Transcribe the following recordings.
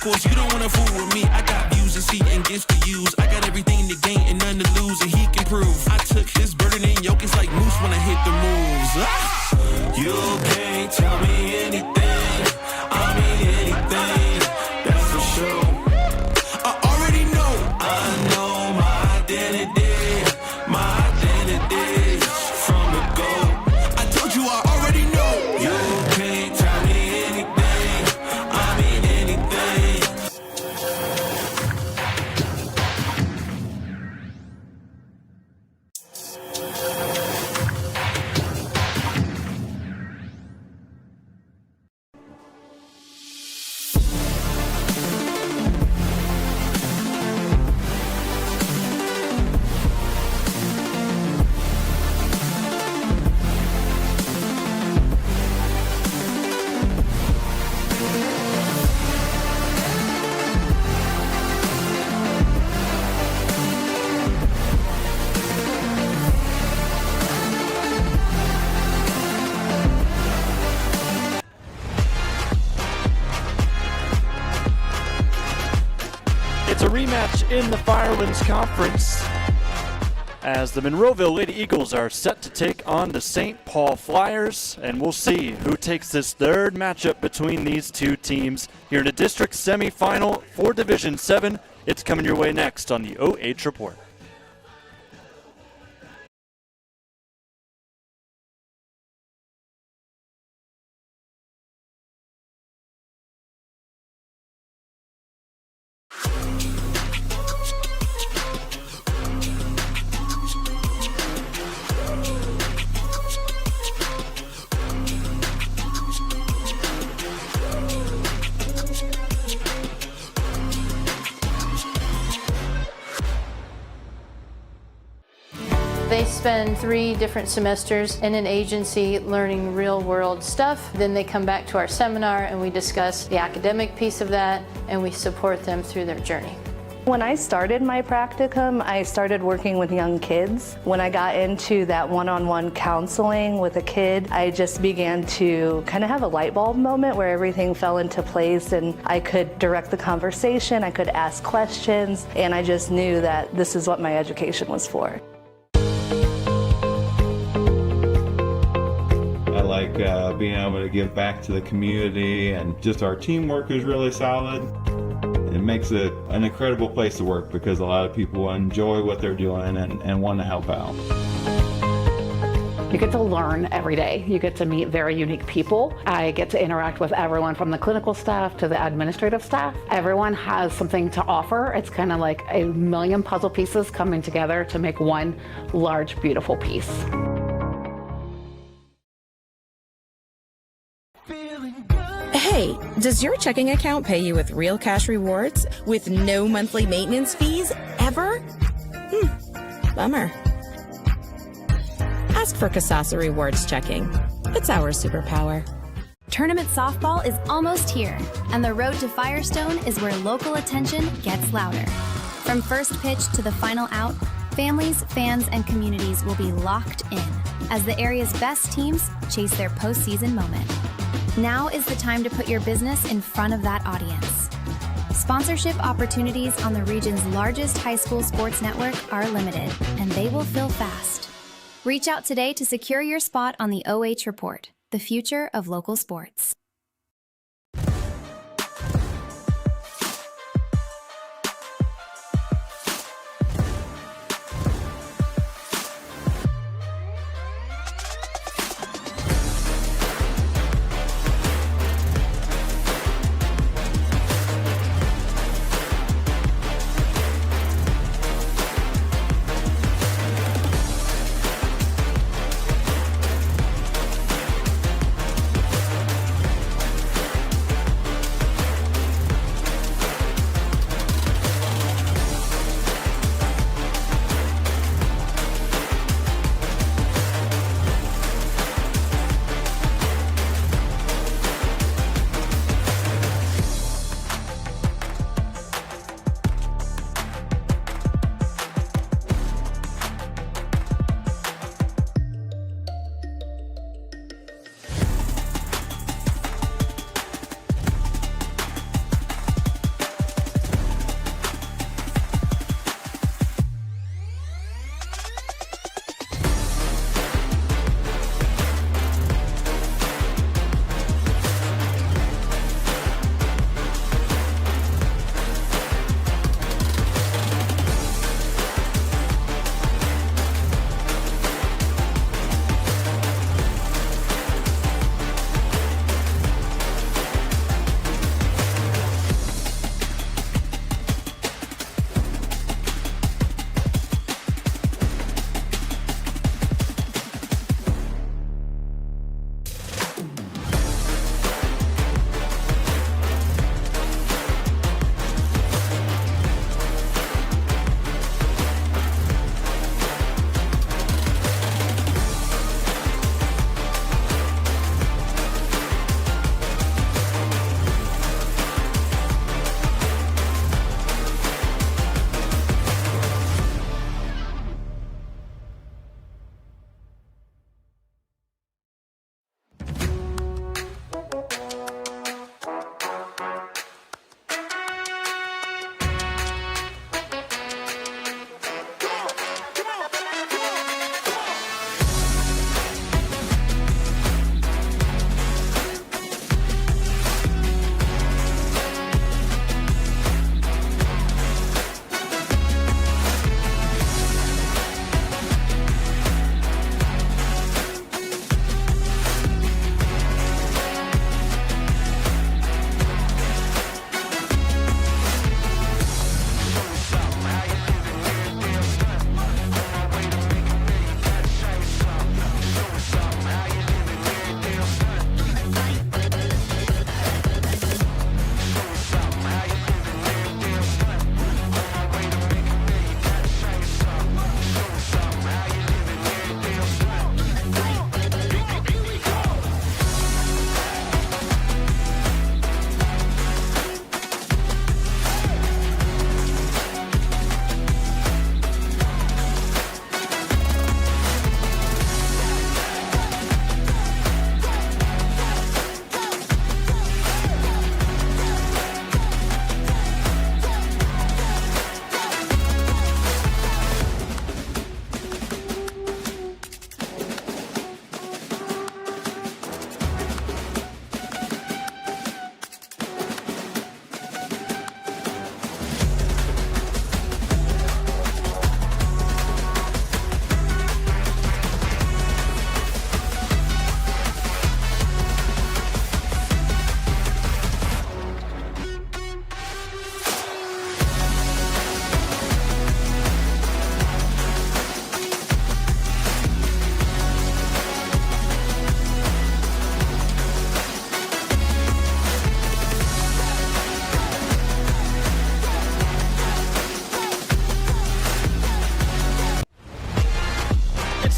course, you don't wanna fool with me. I got views to see and gifts to use. I got everything to gain and none to lose, and he can prove. I took his burden and yoke, it's like moose when I hit the moves. Ah! You can't tell me anything, I mean anything, that's for sure. I already know, I know my identity, my identity from the go. I told you I already know. You can't tell me anything, I mean anything. It's a rematch in the Firelands Conference as the Monroeville Lady Eagles are set to take on the St. Paul Flyers, and we'll see who takes this third matchup between these two teams here in the district semifinal for Division 7. It's coming your way next on the OH Report. They spend 3 different semesters in an agency learning real-world stuff. Then they come back to our seminar and we discuss the academic piece of that, and we support them through their journey. When I started my practicum, I started working with young kids. When I got into that one-on-one counseling with a kid, I just began to kind of have a light bulb moment where everything fell into place and I could direct the conversation, I could ask questions, and I just knew that this is what my education was for. I like being able to give back to the community, and just our teamwork is really solid. It makes it an incredible place to work because a lot of people enjoy what they're doing and want to help out. You get to learn every day. You get to meet very unique people. I get to interact with everyone from the clinical staff to the administrative staff. Everyone has something to offer. It's kind of like a million puzzle pieces coming together to make one large, beautiful piece. Hey, does your checking account pay you with real cash rewards with no monthly maintenance fees ever? Bummer. Ask for Kasasa Rewards Checking. It's our superpower. Tournament softball is almost here, and the road to Firestone is where local attention gets louder. From first pitch to the final out, families, fans, and communities will be locked in as the area's best teams chase their postseason moment. Now is the time to put your business in front of that audience. Sponsorship opportunities on the region's largest high school sports network are limited, and they will fill fast. Reach out today to secure your spot on the OH Report, the future of local sports.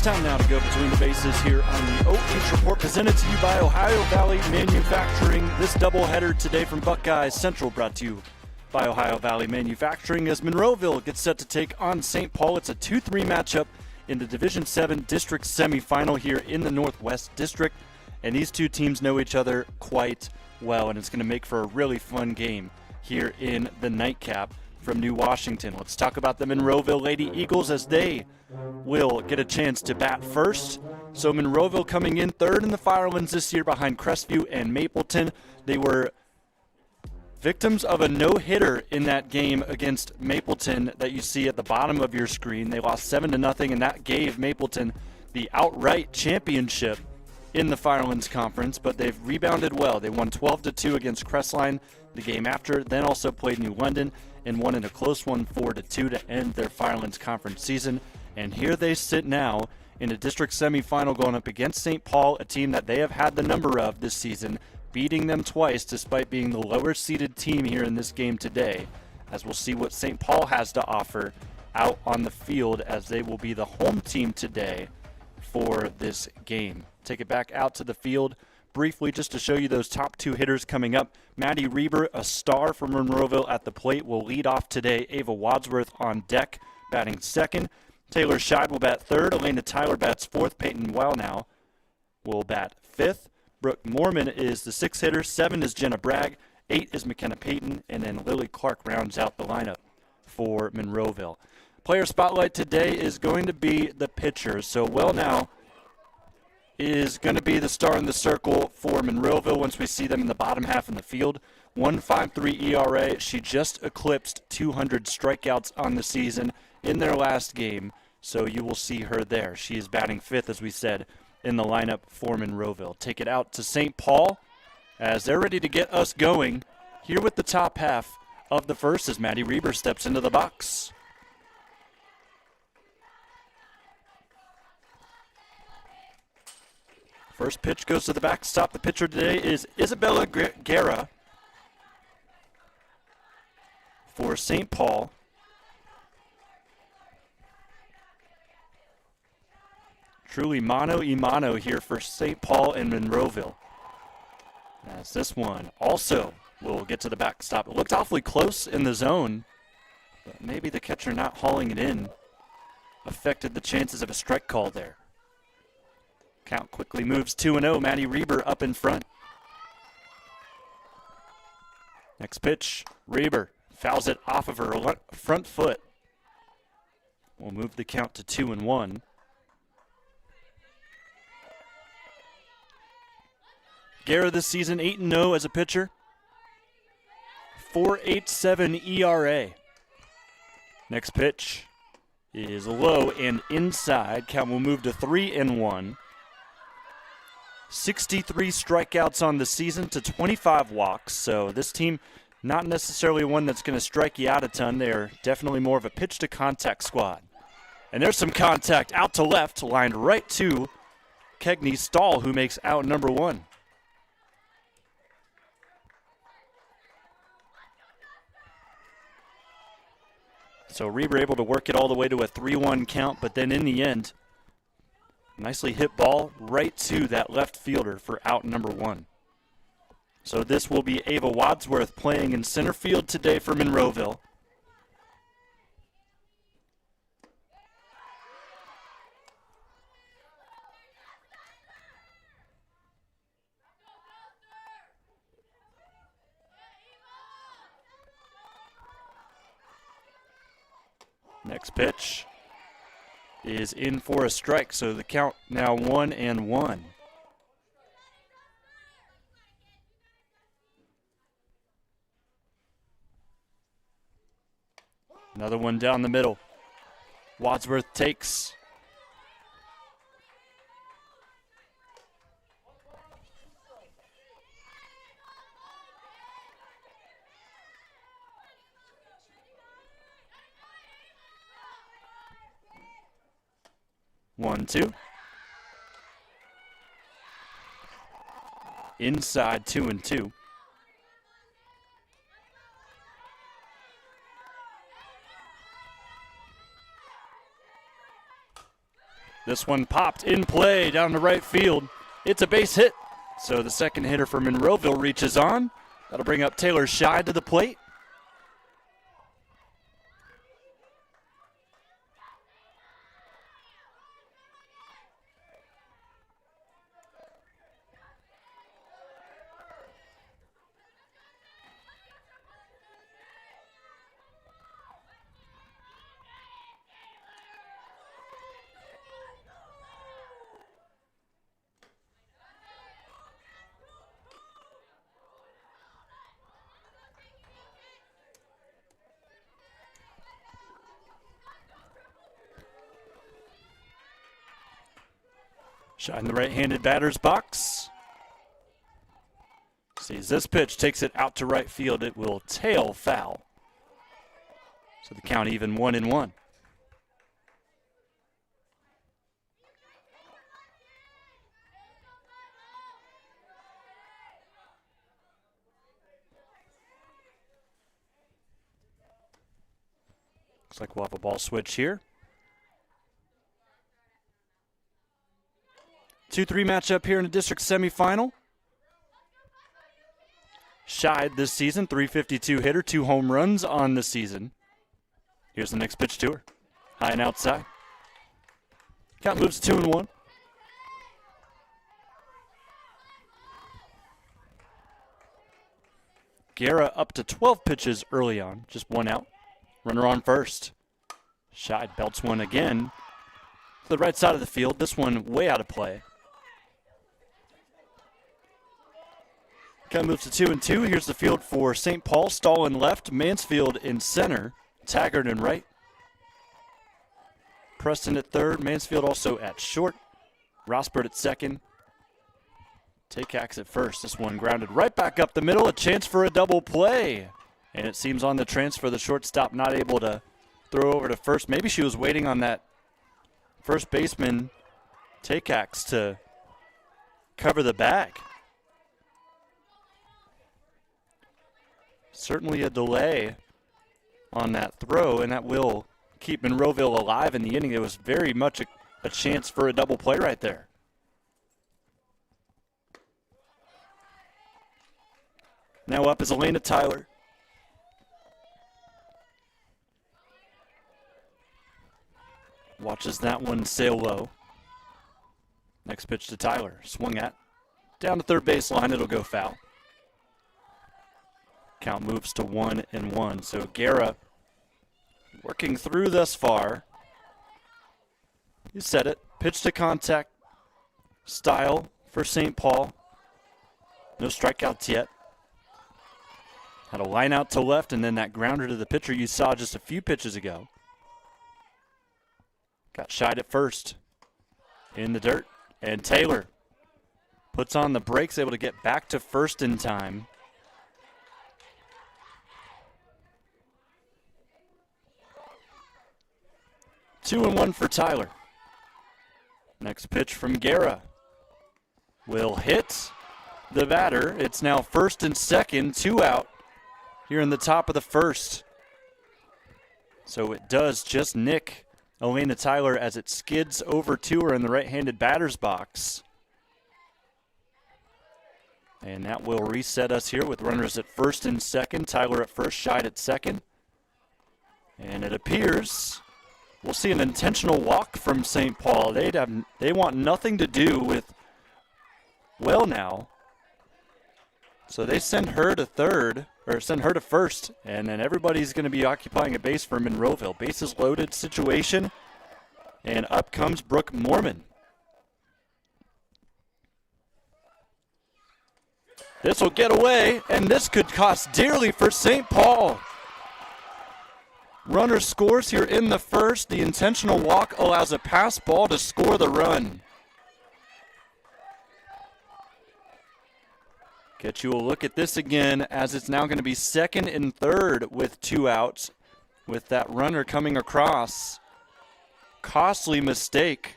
time now to go between the bases here on the OH.REPORT, presented to you by Ohio Valley Manufacturing. This doubleheader today from Buckeye Central brought to you by Ohio Valley Manufacturing as Monroeville gets set to take on St. Paul. It's a 2-3 matchup in the D7 District Semifinal here in the Northwest District. And these two teams know each other quite well, and it's going to make for a really fun game here in the nightcap from New Washington. Let's talk about the Monroeville Lady Eagles as they will get a chance to bat first. So Monroeville coming in third in the Firelands this year behind Crestview and Mapleton. They were victims of a no-hitter in that game against Mapleton that you see at the bottom of your screen. They lost 7-0, and that gave Mapleton the outright championship in the Firelands Conference, but they've rebounded well. They won 12-2 against Crestline the game after, then also played New London and won in a close one 4-2 to end their Firelands Conference season. And here they sit now in a district semifinal going up against St. Paul, a team that they have had the number of this season, beating them twice despite being the lower seeded team here in this game today, as we'll see what St. Paul has to offer out on the field as they will be the home team today for this game. Take it back out to the field briefly just to show you those top two hitters coming up. Maddie Reber, a star from Monroeville at the plate, will lead off today. Ava Wadsworth on deck, batting second. Taylor Scheid will bat third. Elena Tyler bats fourth. Peyton Wellnow will bat fifth. Brooke Mormon is the sixth hitter. 7 is Jenna Bragg. 8 is McKenna Payton. And then Lily Clark rounds out the lineup for Monroeville. Player spotlight today is going to be the pitchers. So Wellnow is going to be the star in the circle for Monroeville once we see them in the bottom half in the field. 1.53 ERA. She just eclipsed 200 strikeouts on the season in their last game, so you will see her there. She is batting fifth, as we said, in the lineup for Monroeville. Take it out to St. Paul as they're ready to get us going here with the top half of the first as Maddie Reber steps into the box. First pitch goes to the backstop. The pitcher today is Isabella Guerra for St. Paul. Truly mano a mano here for St. Paul and Monroeville. As this one also will get to the backstop. It looked awfully close in the zone, but maybe the catcher not hauling it in affected the chances of a strike call there. Count quickly moves 2-0. Maddie Reber up in front. Next pitch, Reber fouls it off of her front foot. We'll move the count to 2-1. Guerra this season 8-0 as a pitcher. 4.87 ERA. Next pitch is low and inside. Count will move to 3-1. 63 strikeouts on the season to 25 walks. So this team, not necessarily one that's going to strike you out a ton. They're definitely more of a pitch-to-contact squad. And there's some contact out to left, lined right to Kegney Stahl, who makes out number one. So Reber able to work it all the way to a 3-1 count, but then in the end, nicely hit ball right to that left fielder for out number one. So this will be Ava Wadsworth playing in center field today for Monroeville. Next pitch is in for a strike, so the count now 1-1. Another one down the middle. Wadsworth takes. One, two. Inside 2-2. This one popped in play down the right field. It's a base hit. So the second hitter for Monroeville reaches on. That'll bring up Taylor Scheid to the plate. Shot in the right-handed batter's box. Sees this pitch, takes it out to right field. It will tail foul. So the count even 1-1. Looks like we'll have a ball switch here. 2-3 matchup here in the district semifinal. Scheid this season, .352 hitter, 2 home runs on the season. Here's the next pitch to her. High and outside. Count moves 2-1. Guerra up to 12 pitches early on, just 1 out. Runner on first. Scheid belts one again to the right side of the field. This one way out of play. Count moves to 2-2. Here's the field for St. Paul. Stahl in left, Mansfield in center, Taggart in right. Preston at third, Mansfield also at short. Rosbert at second. Takeax at first. This one grounded right back up the middle. A chance for a double play. And it seems on the transfer, the shortstop not able to throw over to first. Maybe she was waiting on that first baseman, Takeax, to cover the bag. Certainly a delay on that throw, and that will keep Monroeville alive in the inning. It was very much a chance for a double play right there. Now up is Elena Tyler. Watches that one sail low. Next pitch to Tyler. Swung at. Down the third baseline, it'll go foul. Count moves to 1-1. So Guerra working through thus far. You said it. Pitch to contact style for St. Paul. No strikeouts yet. Had a line out to left and then that grounder to the pitcher you saw just a few pitches ago. Got Scheid at first. In the dirt. And Taylor puts on the brakes, able to get back to first in time. 2-1 for Tyler. Next pitch from Guerra will hit the batter. It's now first and second, 2 out here in the top of the first. So it does just nick Elena Tyler as it skids over to her in the right-handed batter's box. And that will reset us here with runners at first and second. Tyler at first, Scheid at second. And it appears we'll see an intentional walk from St. Paul. They want nothing to do with well now. So they send her to third, or send her to first, and then everybody's going to be occupying a base for Monroeville. Bases loaded situation, and up comes Brooke Mormon. This will get away, and this could cost dearly for St. Paul. Runner scores here in the first. The intentional walk allows a pass ball to score the run. Get you a look at this again as it's now going to be second and third with 2 outs with that runner coming across. Costly mistake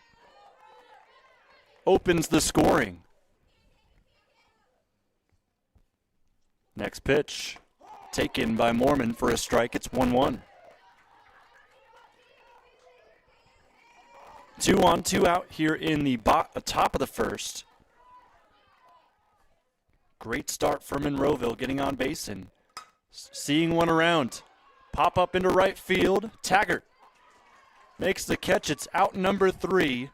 opens the scoring. Next pitch taken by Mormon for a strike. It's 1-1. 2 on, 2 out here in the top of the first. Great start for Monroeville, getting on base and seeing one around. Pop up into right field. Taggart makes the catch. It's out number 3.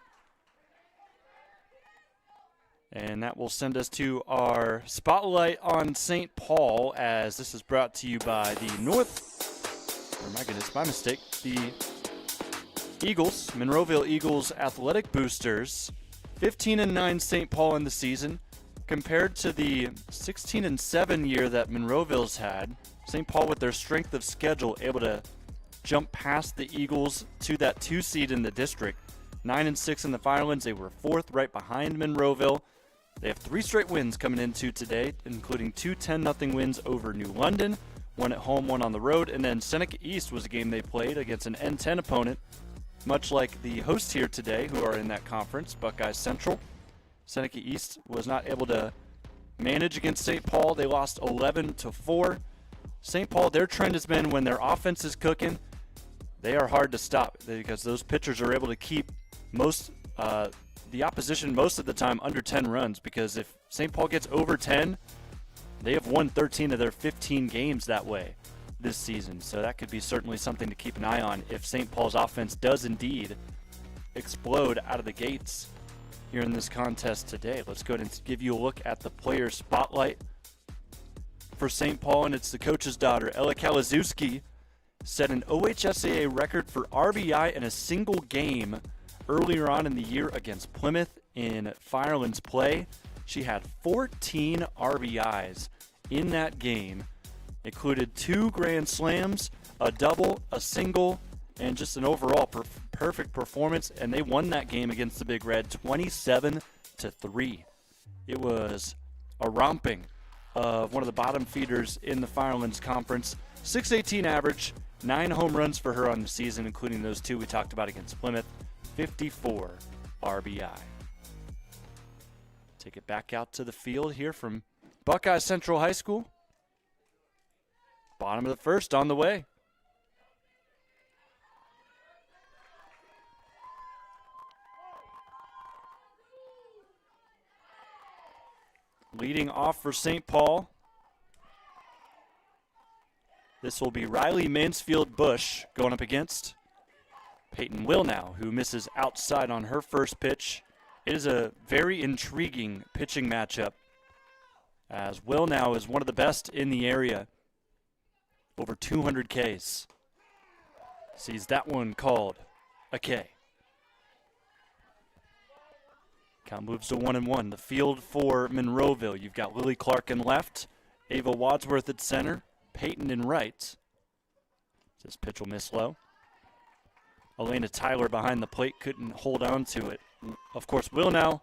And that will send us to our spotlight on St. Paul, as this is brought to you by the the Eagles, Monroeville Eagles Athletic Boosters. 15-9 St. Paul in the season. Compared to the 16-7 year that Monroeville's had, St. Paul, with their strength of schedule, able to jump past the Eagles to that 2 seed in the district. 9-6 in the Firelands. They were 4th, right behind Monroeville. They have 3 straight wins coming into today, including 2 10-0 wins over New London, 1 at home, 1 on the road, and then Seneca East was a game they played against an N10 opponent, much like the hosts here today who are in that conference, Buckeye Central. Seneca East was not able to manage against St. Paul. They lost 11-4. St. Paul, their trend has been when their offense is cooking, they are hard to stop because those pitchers are able to keep the opposition most of the time under 10 runs, because if St. Paul gets over 10, they have won 13 of their 15 games that way this season. So that could be certainly something to keep an eye on if St. Paul's offense does indeed explode out of the gates here in this contest today. Let's go ahead and give you a look at the player spotlight for St. Paul, and it's the coach's daughter. Ella Kalazewski set an OHSAA record for RBI in a single game earlier on in the year against Plymouth in Firelands play. She had 14 RBIs in that game. Included 2 grand slams, a double, a single, and just an overall perfect performance, and they won that game against the Big Red 27-3. It was a romping of one of the bottom feeders in the Firelands Conference. 618 average, 9 home runs for her on the season, including those 2 we talked about against Plymouth. 54 RBI. Take it back out to the field here from Buckeye Central High School. Bottom of the first on the way. Leading off for St. Paul, this will be Riley Mansfield-Bush going up against Peyton Wilnow, who misses outside on her first pitch. It is a very intriguing pitching matchup, as Wilnow is one of the best in the area, over 200 Ks. Sees that one called a K. Count moves to 1-1. The field for Monroeville. You've got Lily Clark in left, Ava Wadsworth at center, Peyton in right. This pitch will miss low. Elena Tyler behind the plate couldn't hold on to it. Of course, Wilnow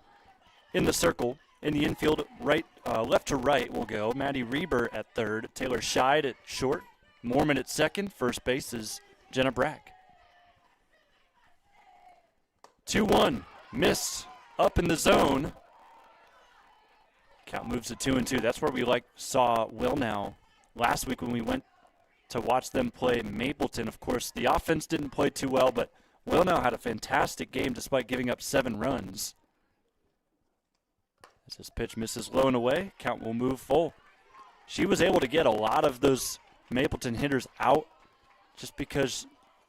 in the circle. In the infield, left to right will go Maddie Reber at third, Taylor Scheid at short, Mormon at second. First base is Jenna Bragg. 2-1, miss up in the zone. Count moves to 2-2. That's where we saw Wilnow last week when we went to watch them play Mapleton. Of course, the offense didn't play too well, but Wilnow had a fantastic game despite giving up 7 runs. As this pitch misses low and away, count will move full. She was able to get a lot of those Mapleton hitters out just because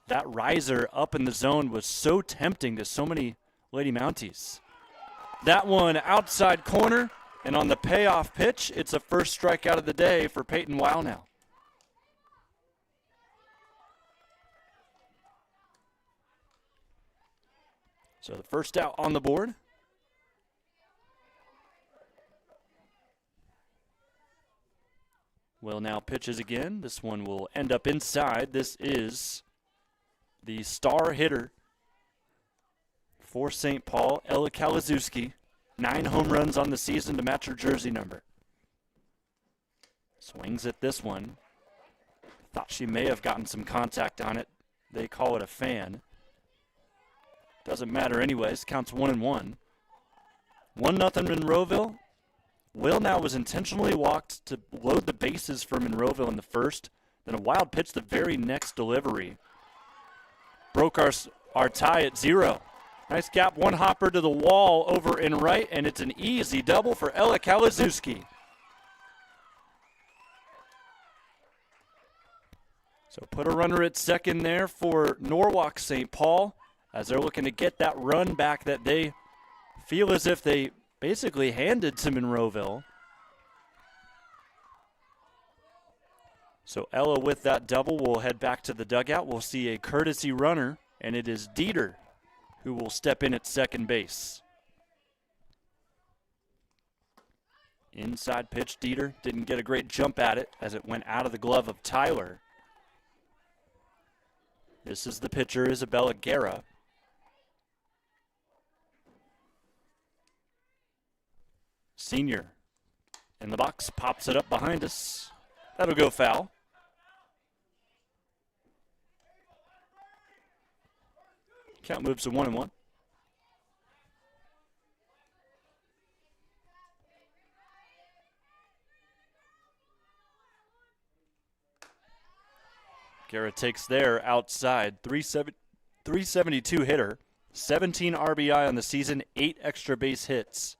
that riser up in the zone was so tempting to so many Lady Mounties. That one outside corner, and on the payoff pitch, it's a first strikeout of the day for Peyton Wilnow. So the first out on the board. Wilnow pitches again. This one will end up inside. This is the star hitter for St. Paul, Ella Kalazewski. 9 home runs on the season to match her jersey number. Swings at this one. Thought she may have gotten some contact on it. They call it a fan. Doesn't matter anyways. Counts 1-1. 1-0 Monroeville. Wilnow was intentionally walked to load the bases for Monroeville in the first. Then a wild pitch the very next delivery broke our tie at 0. Nice gap, one hopper to the wall over in right, and it's an easy double for Ella Kalazuski. So put a runner at second there for Norwalk St. Paul as they're looking to get that run back that they feel as if they basically handed to Monroeville. So Ella with that double will head back to the dugout. We'll see a courtesy runner, and it is Dieter who will step in at second base. Inside pitch, Dieter didn't get a great jump at it as it went out of the glove of Tyler. This is the pitcher, Isabella Guerra. Senior in the box, pops it up behind us. That'll go foul. Count moves to 1-1. Garrett takes there outside. 372 hitter, 17 RBI on the season, 8 extra base hits.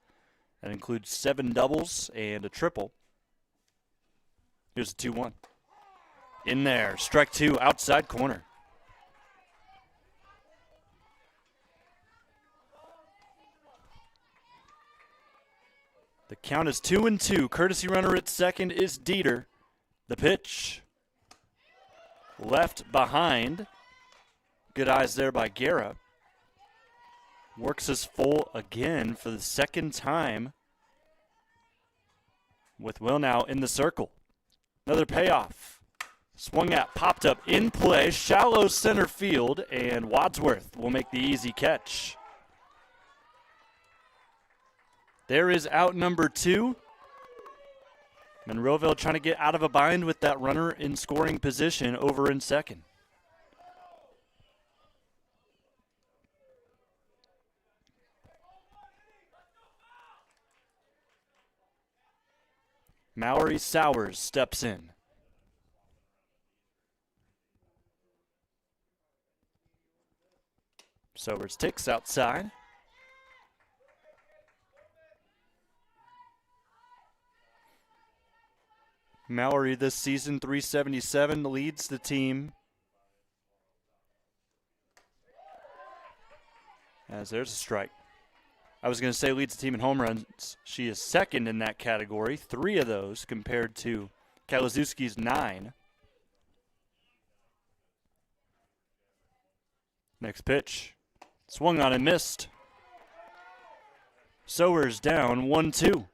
That includes 7 doubles and a triple. Here's a 2-1. In there, strike 2, outside corner. The count is 2-2. Courtesy runner at second is Dieter. The pitch. Left behind. Good eyes there by Guerra. Works his full again for the second time. With Will now in the circle. Another payoff. Swung at, popped up in play, shallow center field, and Wadsworth will make the easy catch. There is out number 2. Monroeville trying to get out of a bind with that runner in scoring position over in second. Mallory Sowers steps in. Sowers takes outside. Mallory this season, 377, leads the team. As there's a strike. I was going to say leads the team in home runs. She is second in that category, 3 of those compared to Kalazuski's 9. Next pitch. Swung on and missed. Sowers down, 1-2.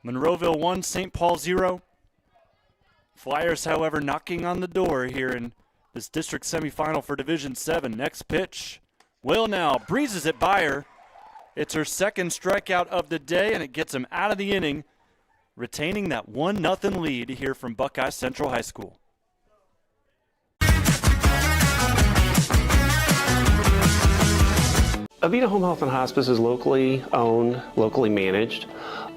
Monroeville 1, St. Paul 0. Flyers, however, knocking on the door here in this district semifinal for Division 7. Next pitch. Will now breezes it by her. It's her second strikeout of the day, and it gets him out of the inning, retaining that 1-0 lead here from Buckeye Central High School. Avita Home Health and Hospice is locally owned, locally managed.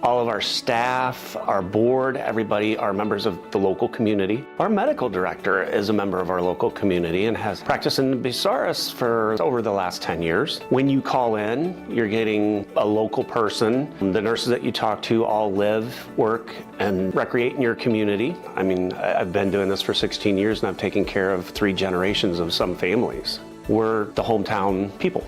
All of our staff, our board, everybody are members of the local community. Our medical director is a member of our local community and has practiced in Bucyrus for over the last 10 years. When you call in, you're getting a local person. The nurses that you talk to all live, work, and recreate in your community. I mean, I've been doing this for 16 years and I've taken care of 3 generations of some families. We're the hometown people.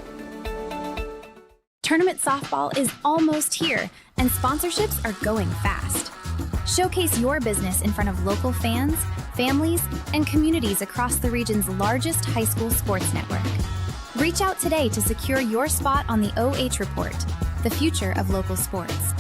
Tournament softball is almost here, and sponsorships are going fast. Showcase your business in front of local fans, families, and communities across the region's largest high school sports network. Reach out today to secure your spot on the OH Report, the future of local sports.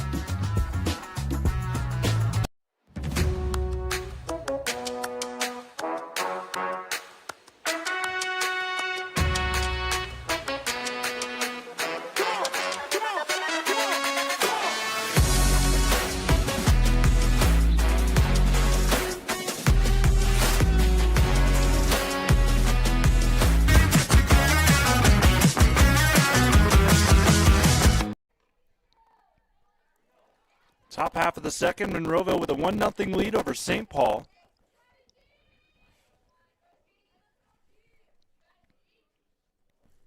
Top half of the second, Monroeville with a 1-0 lead over St. Paul.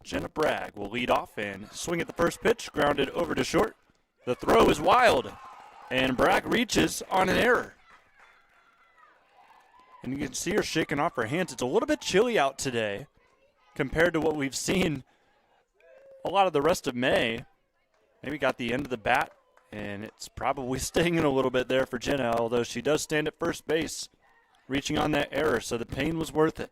Jenna Bragg will lead off and swing at the first pitch, grounded over to short. The throw is wild, and Bragg reaches on an error. And you can see her shaking off her hands. It's a little bit chilly out today compared to what we've seen a lot of the rest of May. Maybe got the end of the bat, and it's probably stinging a little bit there for Jenna, although she does stand at first base, reaching on that error, so the pain was worth it.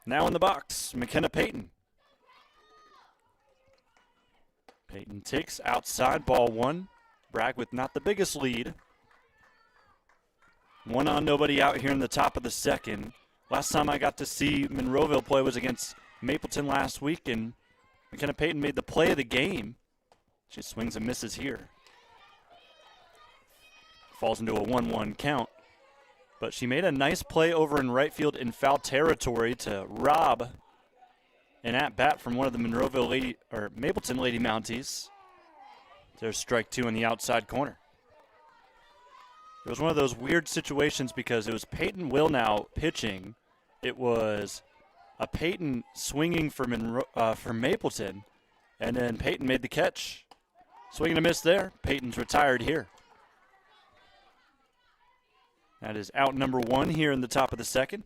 Now in the box, McKenna Payton. Payton takes outside, ball one. Bragg with not the biggest lead. 1 on, nobody out here in the top of the second. Last time I got to see Monroeville play was against Mapleton last week, and McKenna Payton made the play of the game. She swings and misses here. Falls into a 1-1 count. But she made a nice play over in right field in foul territory to rob an at-bat from one of the Mapleton Lady Mounties. There's strike 2 in the outside corner. It was one of those weird situations because it was Peyton Wilnow pitching. It was a Peyton swinging for Mapleton, and then Peyton made the catch. Swing and a miss there. Peyton's retired here. That is out number 1 here in the top of the second.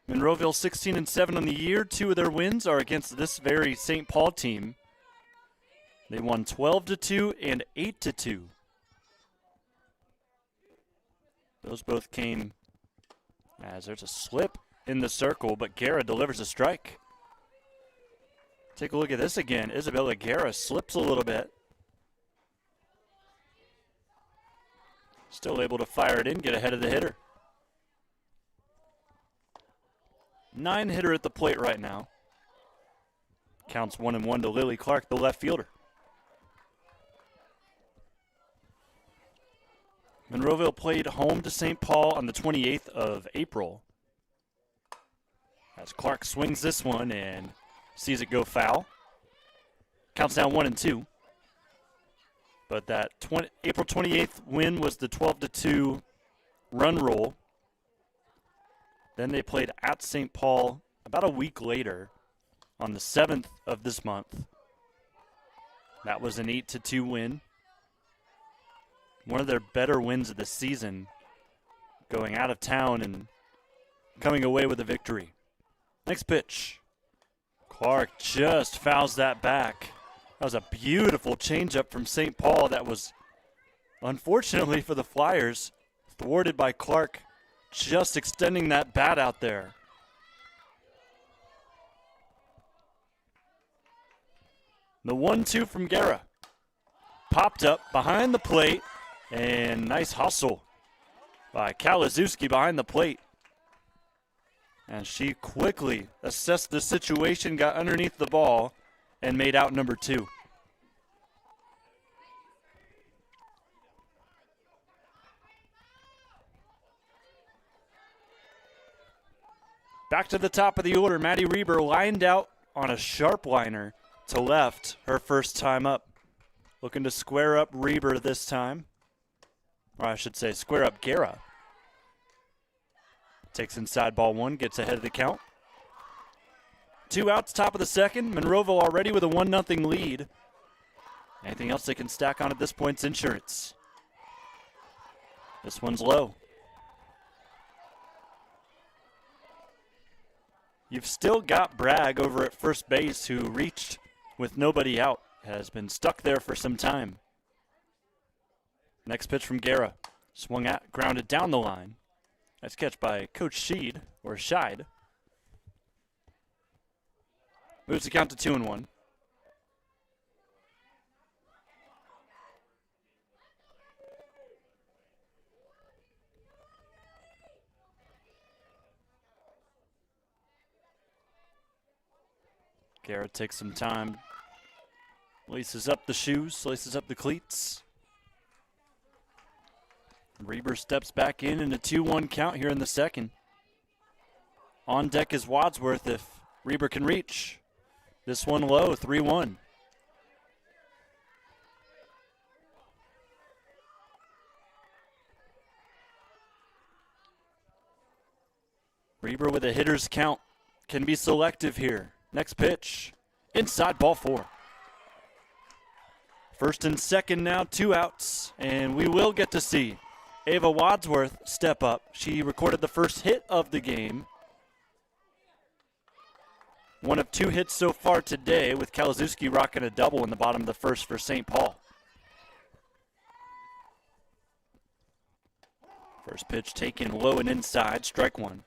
Monroeville 16-7 on the year. 2 of their wins are against this very St. Paul team. They won 12-2 and 8-2. Those both came as there's a slip in the circle, but Guerra delivers a strike. Take a look at this again. Isabella Guerra slips a little bit. Still able to fire it in, get ahead of the hitter. 9-hitter at the plate right now. Counts 1-1 to Lily Clark, the left fielder. Monroeville played home to St. Paul on the 28th of April. As Clark swings this one and sees it go foul. Counts down 1-2. But that April 28th win was the 12-2 run roll. Then they played at St. Paul about a week later on the 7th of this month. That was an 8-2 win. One of their better wins of the season, going out of town and coming away with a victory. Next pitch. Clark just fouls that back. That was a beautiful changeup from St. Paul that was, unfortunately for the Flyers, thwarted by Clark just extending that bat out there. The 1-2 from Guerra. Popped up behind the plate, and nice hustle by Kalazewski behind the plate. And she quickly assessed the situation, got underneath the ball, and made out number 2. Back to the top of the order, Maddie Reber lined out on a sharp liner to left her first time up. Looking to square up Reber this time. Or I should say square up Guerra. Takes inside ball 1, gets ahead of the count. 2 outs, top of the second. Monroeville already with a 1-0 lead. Anything else they can stack on at this point's insurance. This one's low. You've still got Bragg over at first base, who reached with nobody out. Has been stuck there for some time. Next pitch from Guerra. Swung at, grounded down the line. Nice catch by Coach Scheid. Moves the count to 2-1. Garrett takes some time. Laces up the shoes, laces up the cleats. Reber steps back in a 2-1 count here in the second. On deck is Wadsworth if Reber can reach. This one low, 3-1. Reber with a hitter's count. Can be selective here. Next pitch. Inside, ball 4. First and second now, 2 outs. And we will get to see Ava Wadsworth step up. She recorded the first hit of the game. One of 2 hits so far today, with Kalazewski rocking a double in the bottom of the first for St. Paul. First pitch taken low and inside, strike 1.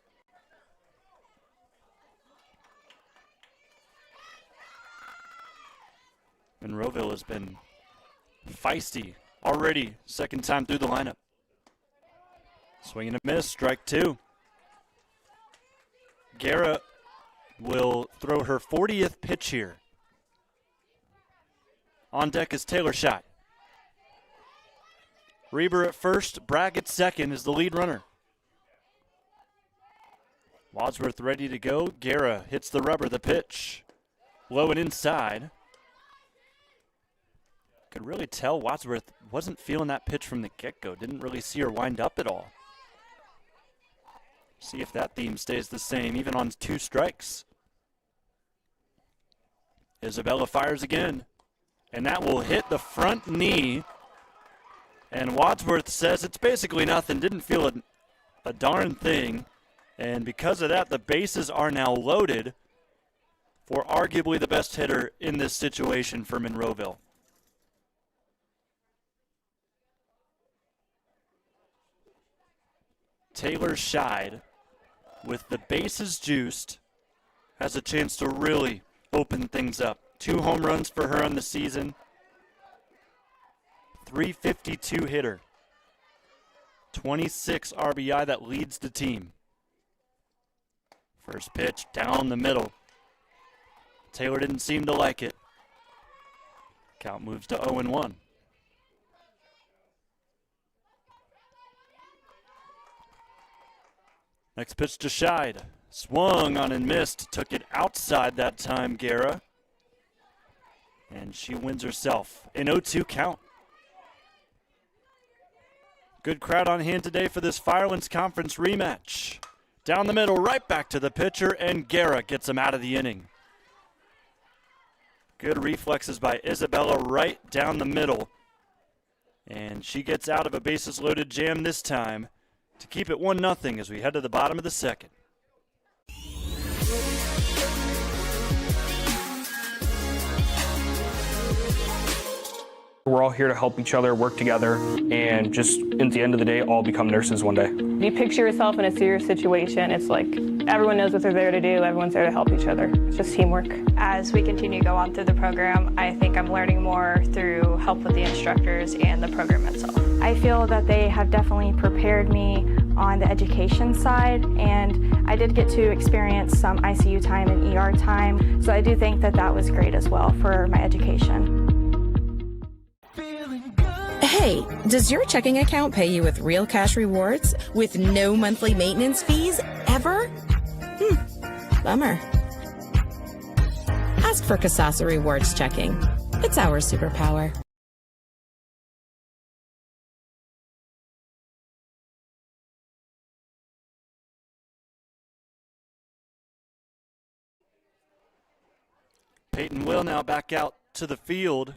Monroeville has been feisty already, second time through the lineup. Swing and a miss, strike 2. Guerra will throw her 40th pitch here. On deck is Taylor Schott. Reber at first, Bragg at second is the lead runner. Wadsworth ready to go. Guerra hits the rubber, the pitch. Low and inside. Could really tell Wadsworth wasn't feeling that pitch from the get-go. Didn't really see her wind up at all. See if that theme stays the same, even on 2 strikes. Isabella fires again, and that will hit the front knee. And Wadsworth says it's basically nothing, didn't feel a darn thing. And because of that, the bases are now loaded for arguably the best hitter in this situation for Monroeville. Taylor Scheid, with the bases juiced, has a chance to really open things up. 2 home runs for her on the season. .352 hitter. 26 RBI that leads the team. First pitch down the middle. Taylor didn't seem to like it. Count moves to 0-1. Next pitch to Scheid. Swung on and missed. Took it outside that time, Guerra. And she wins herself an 0-2 count. Good crowd on hand today for this Firelands Conference rematch. Down the middle, right back to the pitcher, and Guerra gets him out of the inning. Good reflexes by Isabella right down the middle. And she gets out of a bases loaded jam this time to keep it 1-0 as we head to the bottom of the second. We're all here to help each other, work together, and just at the end of the day, all become nurses one day. You picture yourself in a serious situation, it's like everyone knows what they're there to do, everyone's there to help each other. It's just teamwork. As we continue to go on through the program, I think I'm learning more through help with the instructors and the program itself. I feel that they have definitely prepared me on the education side, and I did get to experience some ICU time and ER time, so I do think that that was great as well for my education. Hey, does your checking account pay you with real cash rewards with no monthly maintenance fees ever? Bummer. Ask for Kasasa Rewards Checking. It's our superpower. Peyton will now back out to the field.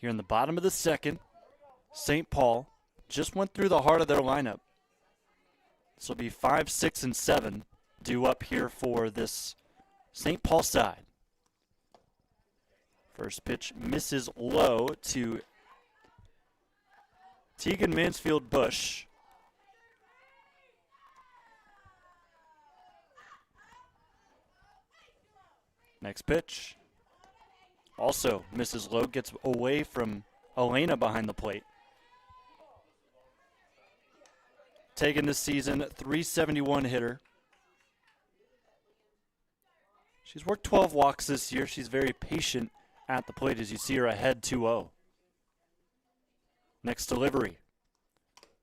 Here in the bottom of the second, St. Paul just went through the heart of their lineup. This will be 5, 6, and 7 due up here for this St. Paul side. First pitch misses low to Tegan Mansfield Bush. Next pitch. Also misses low, gets away from Elena behind the plate. Taken this season, .371 hitter. She's worked 12 walks this year. She's very patient at the plate as you see her ahead 2-0. Next delivery.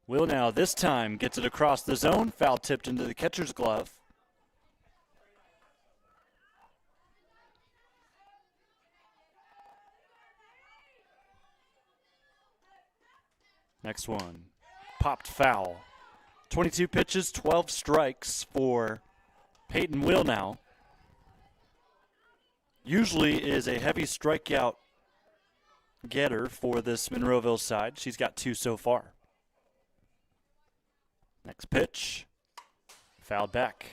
Will now this time gets it across the zone. Foul tipped into the catcher's glove. Next one, popped foul 22 pitches, 12 strikes for Peyton Wilnow. Usually is a heavy strikeout getter for this Monroeville side. She's got 2 so far. Next pitch, fouled back.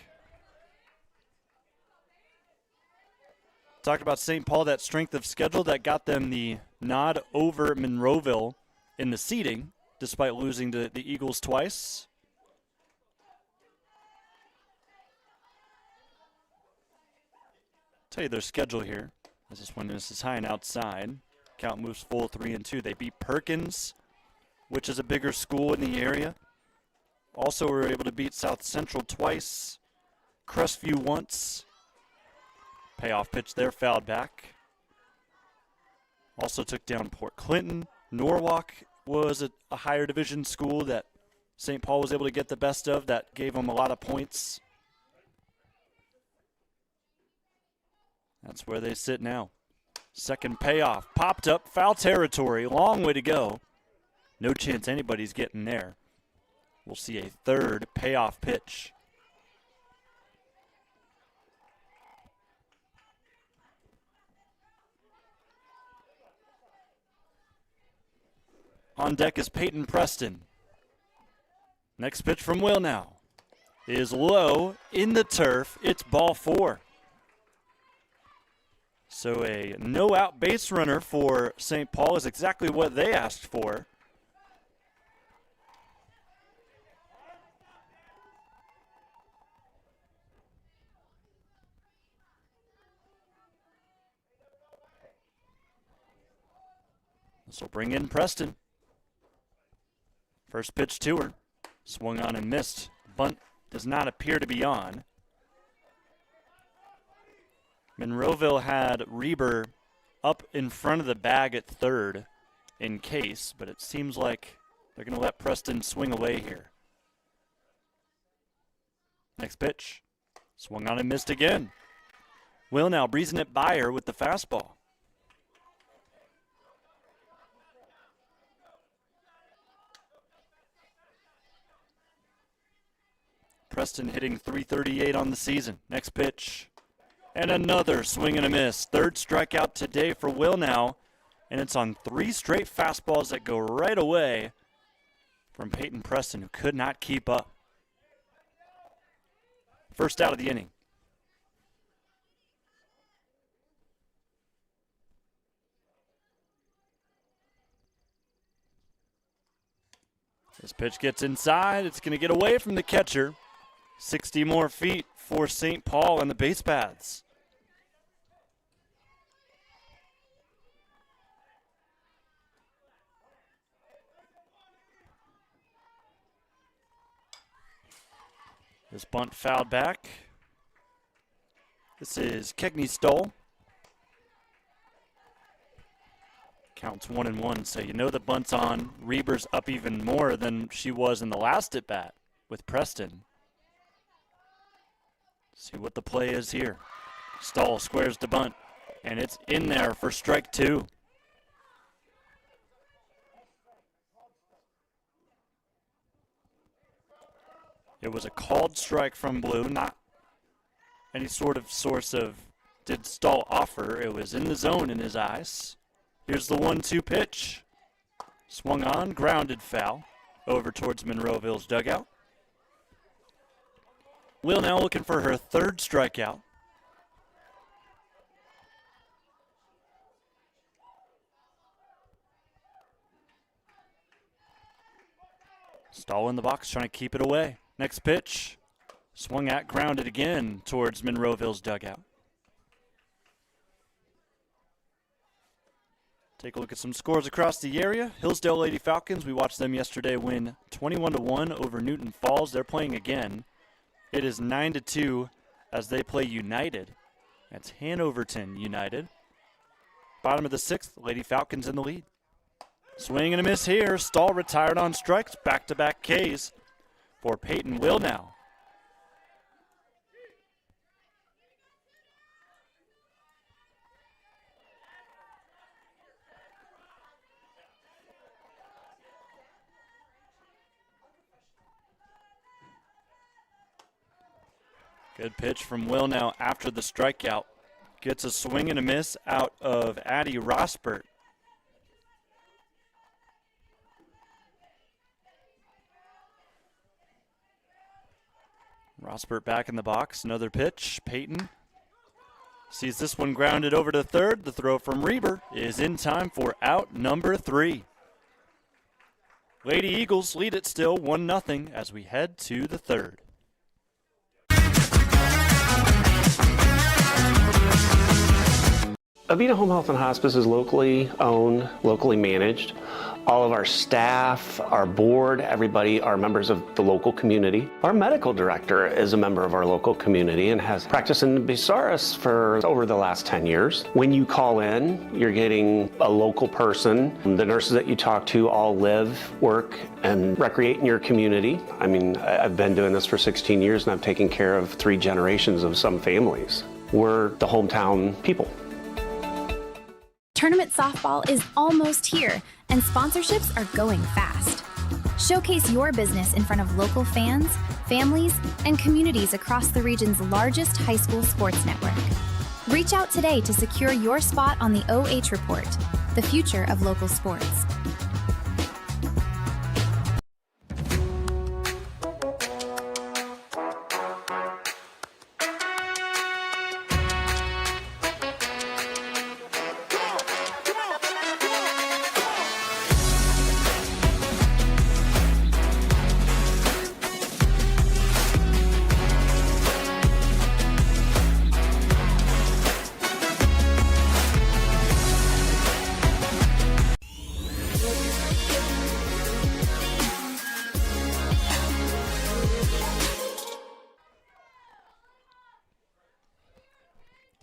Talked about St. Paul, that strength of schedule that got them the nod over Monroeville in the seeding, despite losing to the Eagles twice. Tell you their schedule here. As this one is high and outside. Count moves full 3-2. They beat Perkins, which is a bigger school in the area. Also were able to beat South Central twice. Crestview once. Payoff pitch there, fouled back. Also took down Port Clinton. Norwalk was a higher division school that St. Paul was able to get the best of. That gave them a lot of points. That's where they sit now. Second payoff. Popped up, foul territory. Long way to go. No chance anybody's getting there. We'll see a third payoff pitch. On deck is Peyton Preston. Next pitch from Wilnow is low in the turf. It's ball 4. So a no-out base runner for St. Paul is exactly what they asked for. This will bring in Preston. First pitch to her. Swung on and missed. Bunt does not appear to be on. Monroeville had Reber up in front of the bag at third in case, but it seems like they're going to let Preston swing away here. Next pitch. Swung on and missed again. Wilnow breezing it by her with the fastball. Preston hitting .338 on the season. Next pitch. And another swing and a miss. Third strikeout today for Wilnow. And it's on 3 straight fastballs that go right away from Peyton Preston, who could not keep up. First out of the inning. This pitch gets inside. It's going to get away from the catcher. 60 more feet for St. Paul and the base paths. This bunt fouled back. This is Kegney Stoll. Counts 1-1, so you know the bunt's on. Reber's up even more than she was in the last at bat with Preston. See what the play is here. Stoll squares the bunt, and it's in there for strike 2. It was a called strike from Blue, not any sort of source of did Stoll offer. It was in the zone in his eyes. Here's the 1-2 pitch. Swung on, grounded foul over towards Monroeville's dugout. Wilnow looking for her third strikeout. Stoll in the box trying to keep it away. Next pitch. Swung at, grounded again towards Monroeville's dugout. Take a look at some scores across the area. Hillsdale Lady Falcons, we watched them yesterday win 21-1 over Newton Falls. They're playing again. It is 9-2 as they play United. That's Hanoverton United. Bottom of the 6th, Lady Falcons in the lead. Swing and a miss here. Stoll retired on strikes. Back-to-back Ks for Peyton Wilnow. Good pitch from Will now after the strikeout. Gets a swing and a miss out of Addie Rosbert. Rosbert back in the box. Another pitch. Peyton sees this one grounded over to third. The throw from Reber is in time for out number 3. Lady Eagles lead it still 1-0 as we head to the third. Avita Home Health and Hospice is locally owned, locally managed. All of our staff, our board, everybody are members of the local community. Our medical director is a member of our local community and has practiced in Bucyrus for over the last 10 years. When you call in, you're getting a local person. The nurses that you talk to all live, work, and recreate in your community. I mean, I've been doing this for 16 years and I've taken care of 3 generations of some families. We're the hometown people. Tournament softball is almost here, and sponsorships are going fast. Showcase your business in front of local fans, families, and communities across the region's largest high school sports network. Reach out today to secure your spot on the OH Report, the future of local sports.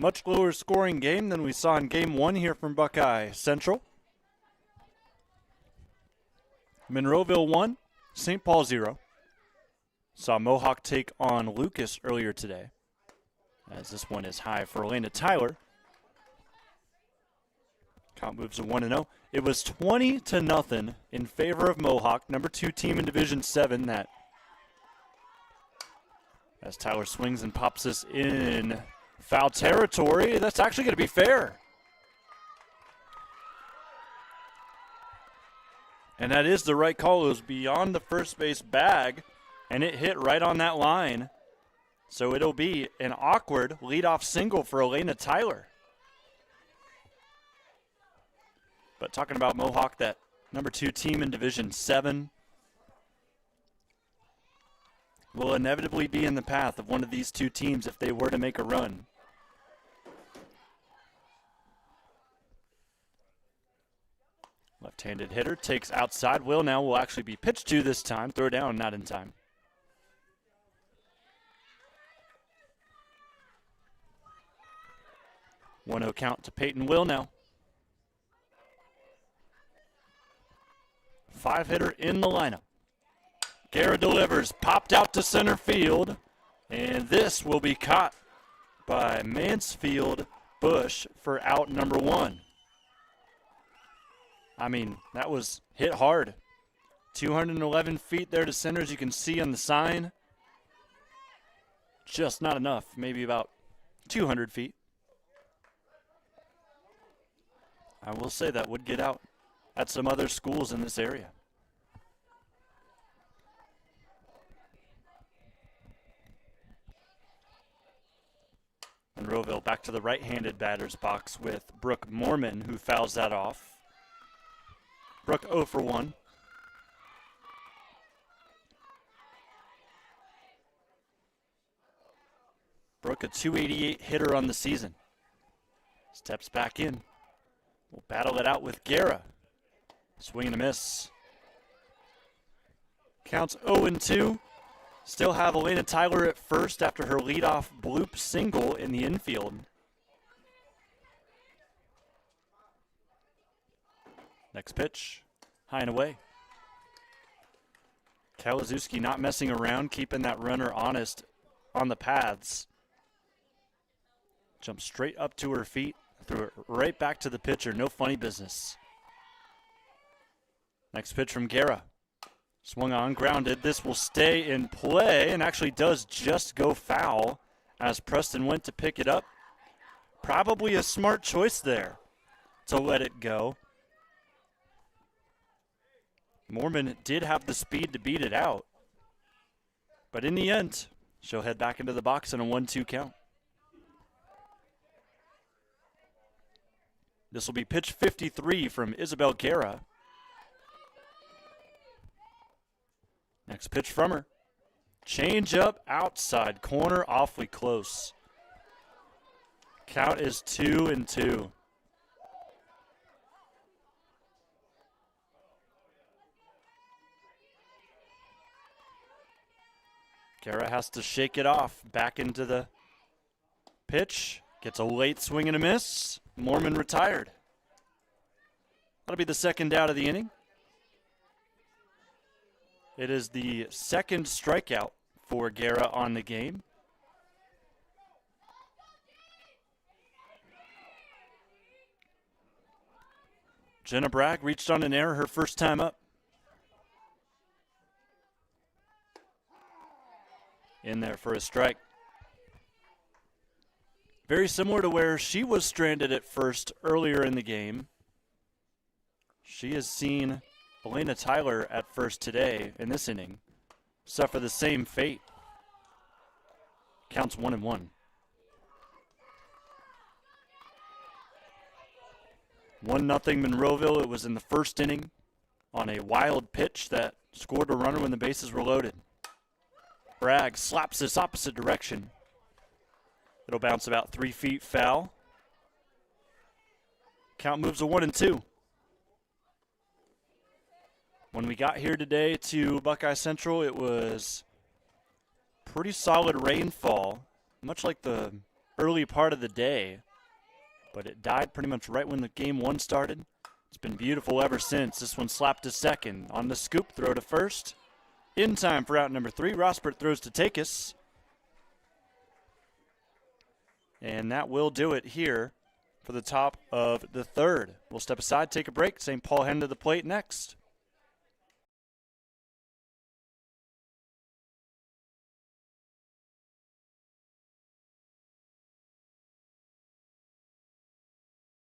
Much lower scoring game than we saw in game 1 here from Buckeye Central. Monroeville 1, St. Paul 0. Saw Mohawk take on Lucas earlier today, as this one is high for Elena Tyler. Count moves to 1-0. It was 20-0 in favor of Mohawk, number 2 team in Division 7. That as Tyler swings and pops this in foul territory. That's actually going to be fair. And that is the right call. It was beyond the first base bag, and it hit right on that line. So it'll be an awkward leadoff single for Elena Tyler. But talking about Mohawk, that number 2 team in Division 7 will inevitably be in the path of one of these 2 teams if they were to make a run. Left-handed hitter takes outside. Will actually be pitched to this time. Throw down, not in time. One-0 count to Peyton Will now. 5-hitter in the lineup. Guerra delivers, popped out to center field, and this will be caught by Mansfield Bush for out number 1. I mean, that was hit hard. 211 feet there to center, as you can see on the sign. Just not enough, maybe about 200 feet. I will say that would get out at some other schools in this area. Monroeville back to the right-handed batter's box with Brooke Mormon, who fouls that off. Brooke 0 for 1. Brooke, a .288 hitter on the season. Steps back in. We'll battle it out with Guerra. Swing and a miss. Counts 0-2. Still have Elena Tyler at first after her leadoff bloop single in the infield. Next pitch, high and away. Kalazewski not messing around, keeping that runner honest on the paths. Jumps straight up to her feet, threw it right back to the pitcher. No funny business. Next pitch from Guerra. Swung on, grounded. This will stay in play and actually does just go foul as Preston went to pick it up. Probably a smart choice there to let it go. Mormon did have the speed to beat it out. But in the end, she'll head back into the box on a 1-2 count. This will be pitch 53 from Isabel Guerra. Next pitch from her. Change up outside corner, awfully close. Count is 2-2. Guerra has to shake it off. Back into the pitch. Gets a late swing and a miss. Mormon retired. That'll be the second out of the inning. It is the second strikeout for Guerra on the game. Jenna Bragg reached on an error her first time up. In there for a strike. Very similar to where she was stranded at first earlier in the game. She has seen Elena Tyler at first today in this inning suffer the same fate. Counts 1-1. 1-0 Monroeville. It was in the first inning on a wild pitch that scored a runner when the bases were loaded. Bragg slaps this opposite direction. It'll bounce about 3 feet foul. Count moves to 1-2. When we got here today to Buckeye Central, it was pretty solid rainfall, much like the early part of the day. But it died pretty much right when the game one started. It's been beautiful ever since. This one slapped to second. On the scoop, throw to first. In time for out number 3. Rossbert throws to Takis. And that will do it here for the top of the third. We'll step aside, take a break. St. Paul heading to the plate next.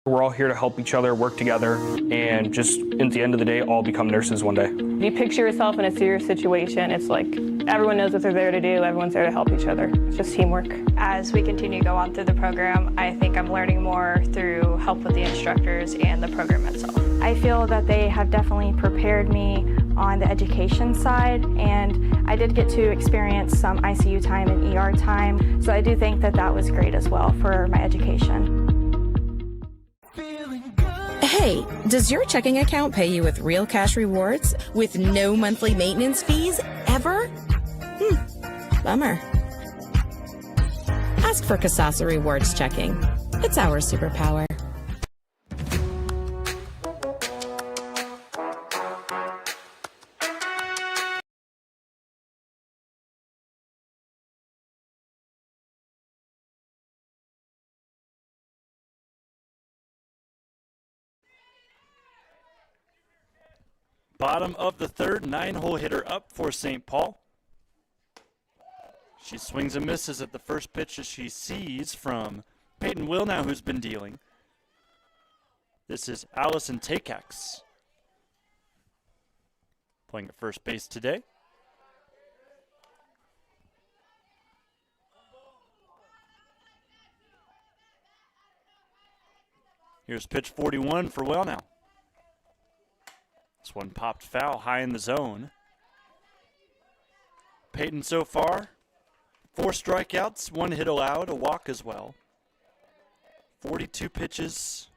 We're all here to help each other, work together, and just at the end of the day, all become nurses one day. You picture yourself in a serious situation, it's like everyone knows what they're there to do, everyone's there to help each other. It's just teamwork. As we continue to go on through the program, I think I'm learning more through help with the instructors and the program itself. I feel that they have definitely prepared me on the education side, and I did get to experience some ICU time and ER time, so I do think that that was great as well for my education. Hey, does your checking account pay you with real cash rewards with no monthly maintenance fees ever? Bummer. Ask for Kasasa Rewards Checking. It's our superpower. Bottom of the third, 9-hole hitter up for St. Paul. She swings and misses at the first pitch as she sees from Peyton Wilnow, who's been dealing. This is Allison Takax playing at first base today. Here's pitch 41 for Wilnow. This one popped foul high in the zone. Peyton so far, 4 strikeouts, 1 hit allowed, a walk as well. 42 pitches,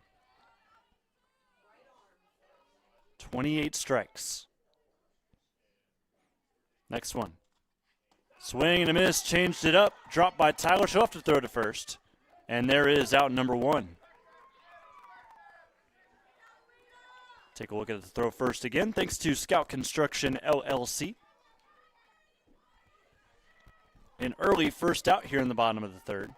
28 strikes. Next one. Swing and a miss, changed it up, dropped by Tyler. She'll have to throw to first. And there is out number 1. Take a look at the throw first again, thanks to Scout Construction LLC. An early first out here in the bottom of the third.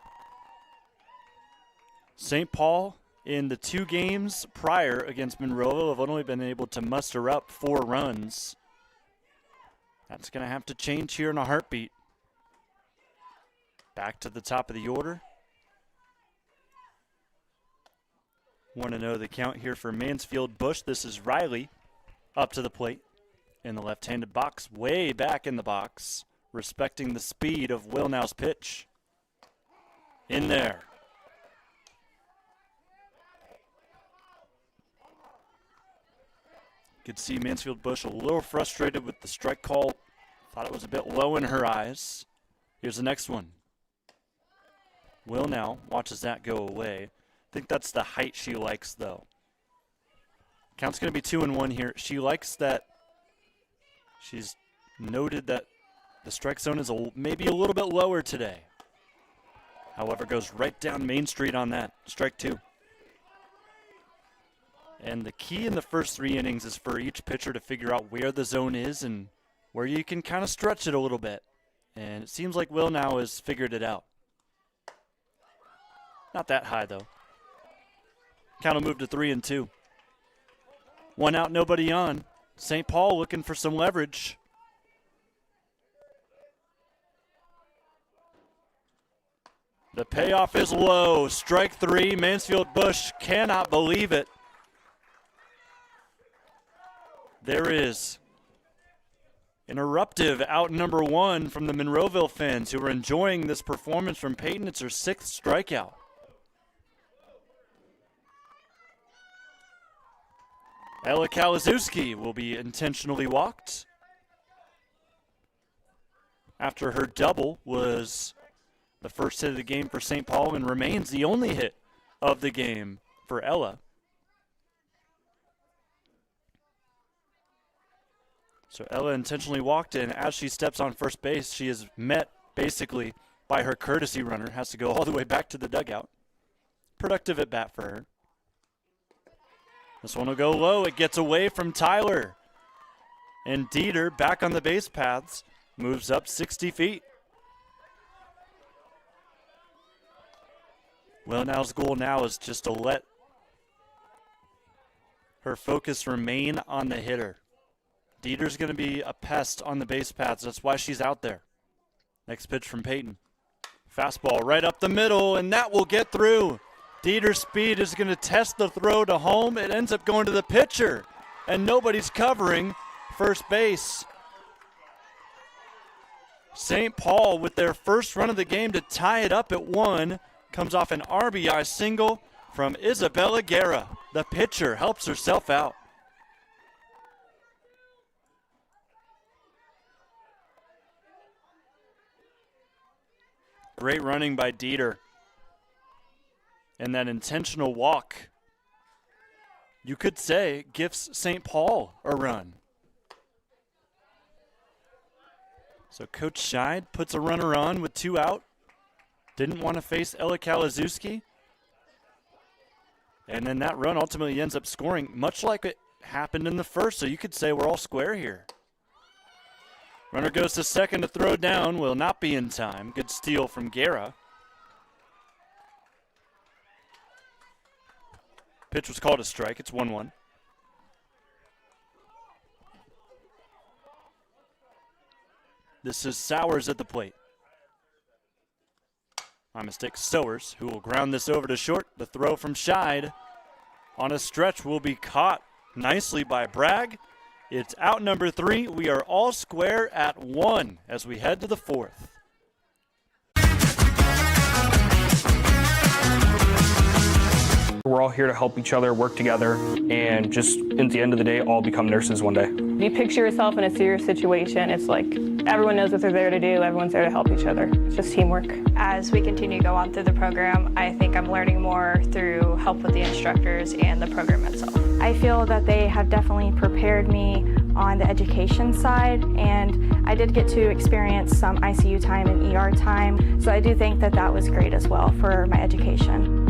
St. Paul, in the 2 games prior against Monroeville, have only been able to muster up 4 runs. That's going to have to change here in a heartbeat. Back to the top of the order. Want to know the count here for Mansfield Bush. This is Riley up to the plate in the left-handed box, way back in the box, respecting the speed of Wilnow's pitch. In there. Could see Mansfield Bush a little frustrated with the strike call. Thought it was a bit low in her eyes. Here's the next one. Wilnow watches that go away. I think that's the height she likes, though. Count's going to be 2-1 here. She likes that. She's noted that the strike zone is maybe a little bit lower today. However, goes right down Main Street on that. Strike 2. And the key in the first 3 innings is for each pitcher to figure out where the zone is and where you can kind of stretch it a little bit. And it seems like Wilnow has figured it out. Not that high, though. Count will move to 3-2. 1 out, nobody on. St. Paul looking for some leverage. The payoff is low. Strike 3. Mansfield Bush cannot believe it. There is an eruptive out number 1 from the Monroeville fans who are enjoying this performance from Peyton. It's her 6th strikeout. Ella Kalazewski will be intentionally walked after her double was the first hit of the game for St. Paul and remains the only hit of the game for Ella. So Ella intentionally walked in. As she steps on first base, she is met basically by her courtesy runner. Has to go all the way back to the dugout. Productive at bat for her. This one will go low. It gets away from Tyler. And Dieter, back on the base paths, moves up 60 feet. Wilnow's goal now is just to let her focus remain on the hitter. Dieter's going to be a pest on the base paths. That's why she's out there. Next pitch from Peyton. Fastball right up the middle, and that will get through. Dieter's speed is going to test the throw to home. It ends up going to the pitcher, and nobody's covering first base. St. Paul, with their first run of the game to tie it up at 1, comes off an RBI single from Isabella Guerra. The pitcher helps herself out. Great running by Dieter. And that intentional walk, you could say, gifts St. Paul a run. So Coach Scheid puts a runner on with 2 out. Didn't want to face Ella Kalazewski. And then that run ultimately ends up scoring, much like it happened in the first. So you could say we're all square here. Runner goes to second to throw down. Will not be in time. Good steal from Guerra. Pitch was called a strike. It's 1-1. This is Sowers at the plate. My mistake, Sowers, who will ground this over to short. The throw from Scheid on a stretch will be caught nicely by Bragg. It's out number 3. We are all square at 1 as we head to the 4th. We're all here to help each other, work together, and just at the end of the day, all become nurses one day. If you picture yourself in a serious situation, it's like everyone knows what they're there to do. Everyone's there to help each other. It's just teamwork. As we continue to go on through the program, I think I'm learning more through help with the instructors and the program itself. I feel that they have definitely prepared me on the education side, and I did get to experience some ICU time and ER time, so I do think that that was great as well for my education.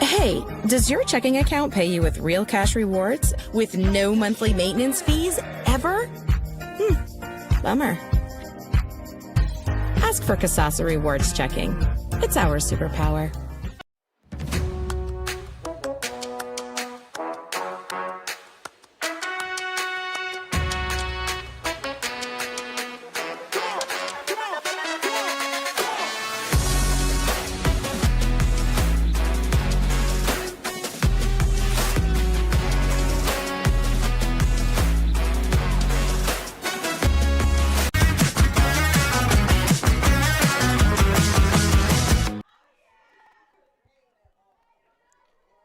Hey, does your checking account pay you with real cash rewards with no monthly maintenance fees ever? Bummer. Ask for Kasasa Rewards Checking. It's our superpower.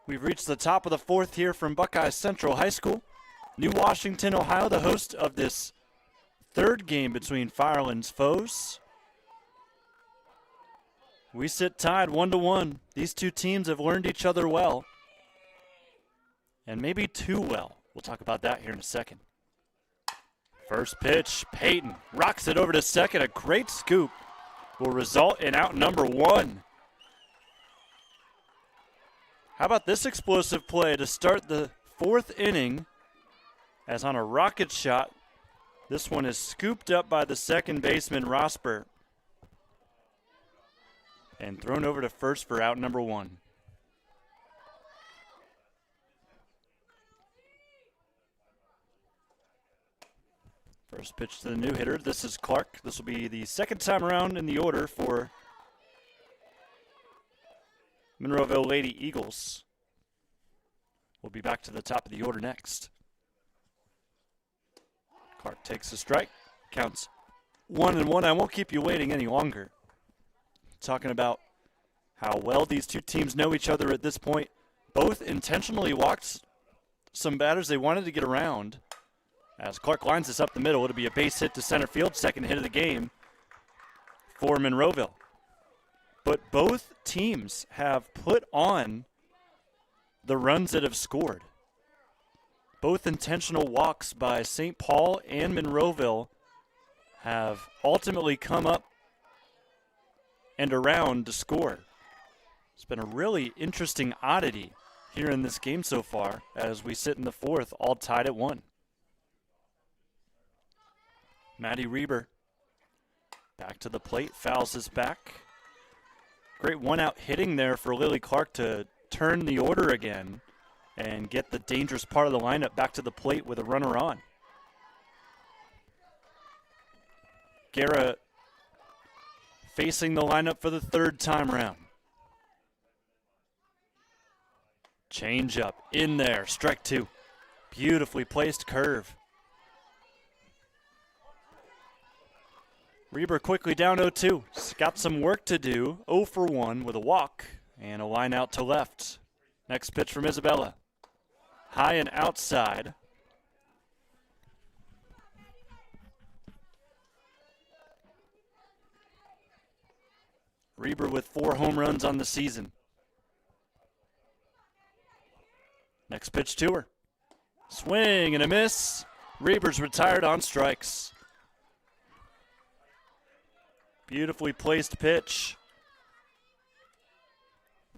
We've reached the top of the fourth here from Buckeye Central High School. New Washington, Ohio, the host of this third game between Firelands foes. We sit tied 1-1. These two teams have learned each other well, and maybe too well. We'll talk about that here in a second. First pitch, Peyton rocks it over to second. A great scoop will result in out number one. How about this explosive play to start the fourth inning, as on a rocket shot, this one is scooped up by the second baseman, Rosper, and thrown over to first for out number one. First pitch to the new hitter. This is Clark. This will be the second time around in the order for Monroeville Lady Eagles. We'll be back to the top of the order next. Clark takes a strike. Counts 1-1. I won't keep you waiting any longer. Talking about how well these two teams know each other at this point. Both intentionally walked some batters they wanted to get around. As Clark lines this up the middle, it'll be a base hit to center field, second hit of the game for Monroeville. But both teams have put on the runs that have scored. Both intentional walks by St. Paul and Monroeville have ultimately come up and around to score. It's been a really interesting oddity here in this game so far as we sit in the fourth, all tied at 1. Maddie Reber back to the plate, fouls his back. Great one-out hitting there for Lily Clark to turn the order again and get the dangerous part of the lineup back to the plate with a runner on. Guerra facing the lineup for the third time around. Change up in there, strike two. Beautifully placed curve. Reber quickly down 0-2. Got some work to do. 0 for 1 with a walk and a line out to left. Next pitch from Isabella. High and outside. Reber with 4 home runs on the season. Next pitch to her. Swing and a miss. Reber's retired on strikes. Beautifully placed pitch.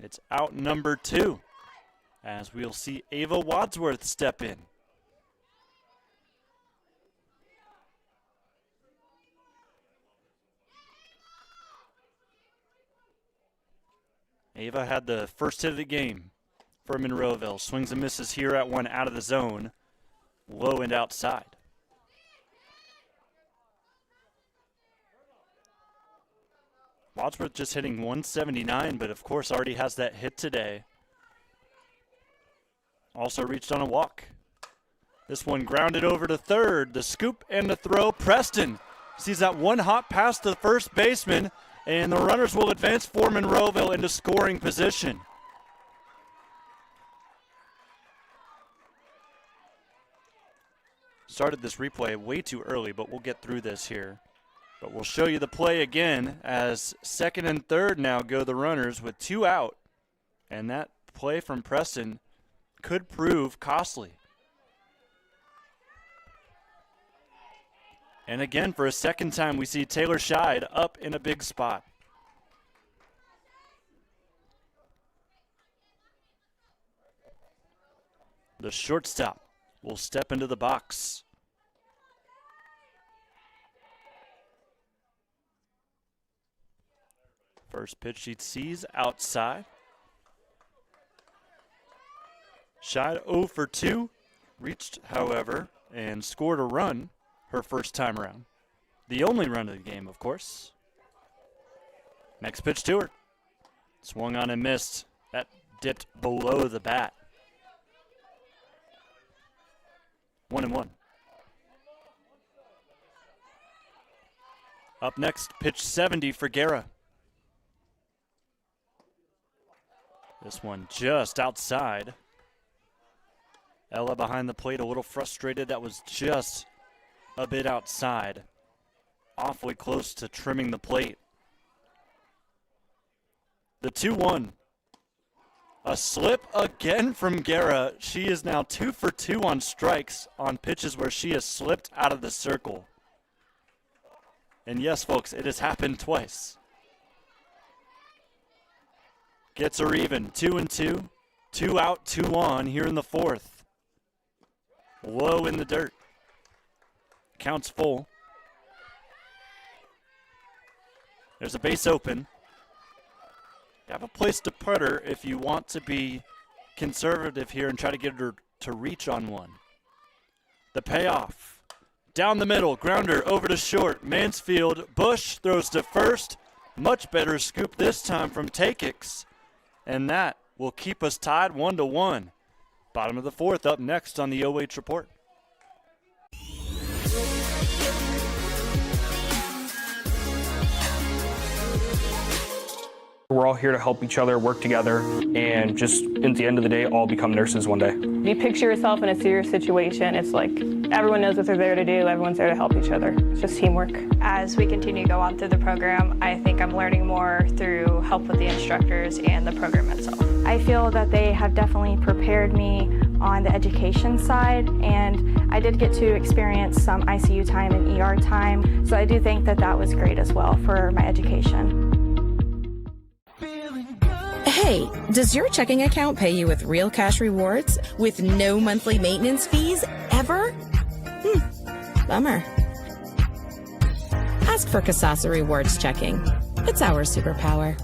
It's out number 2 as we'll see Ava Wadsworth step in. Ava had the first hit of the game for Monroeville. Swings and misses here at one out of the zone. Low and outside. Wadsworth just hitting 179, but of course already has that hit today. Also reached on a walk. This one grounded over to third. The scoop and the throw. Preston sees that one hop past the first baseman, and the runners will advance for Monroeville into scoring position. Started this replay way too early, but we'll get through this here. But we'll show you the play again as second and third now go the runners with 2 out. And that play from Preston could prove costly. And again, for a second time, we see Taylor Scheid up in a big spot. The shortstop will step into the box. First pitch she sees outside. Scheid 0 for 2. Reached, however, and scored a run her first time around. The only run of the game, of course. Next pitch to her. Swung on and missed. That dipped below the bat. 1-1. Up next, pitch 70 for Guerra. This one just outside. Ella behind the plate, a little frustrated. That was just a bit outside. Awfully close to trimming the plate. The 2-1. A slip again from Guerra. She is now 2 for 2 on strikes on pitches where she has slipped out of the circle. And yes, folks, it has happened twice. Gets her even. 2-2. 2 out, 2 on here in the fourth. Low in the dirt. Counts full. There's a base open. You have a place to put her if you want to be conservative here and try to get her to reach on one. The payoff. Down the middle, grounder over to short. Mansfield, Bush throws to first. Much better scoop this time from Takix. And that will keep us tied 1-1. Bottom of the fourth up next on the OH Report. We're all here to help each other, work together, and just at the end of the day, all become nurses one day. If you picture yourself in a serious situation, it's like everyone knows what they're there to do, everyone's there to help each other. It's just teamwork. As we continue to go on through the program, I think I'm learning more through help with the instructors and the program itself. I feel that they have definitely prepared me on the education side, and I did get to experience some ICU time and ER time, so I do think that that was great as well for my education. Hey, does your checking account pay you with real cash rewards with no monthly maintenance fees ever? Bummer. Ask for Kasasa Rewards Checking. It's our superpower.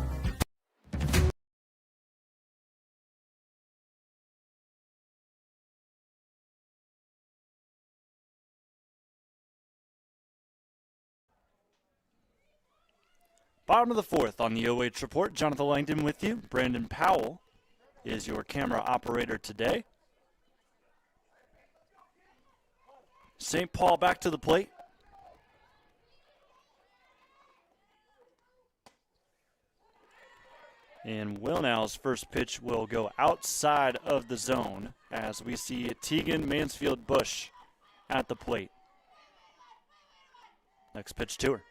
Bottom of the fourth on the OH Report. Jonathan Langdon with you. Brandon Powell is your camera operator today. St. Paul back to the plate. And Wilnow's first pitch will go outside of the zone as we see Tegan Mansfield Bush at the plate. Next pitch to her.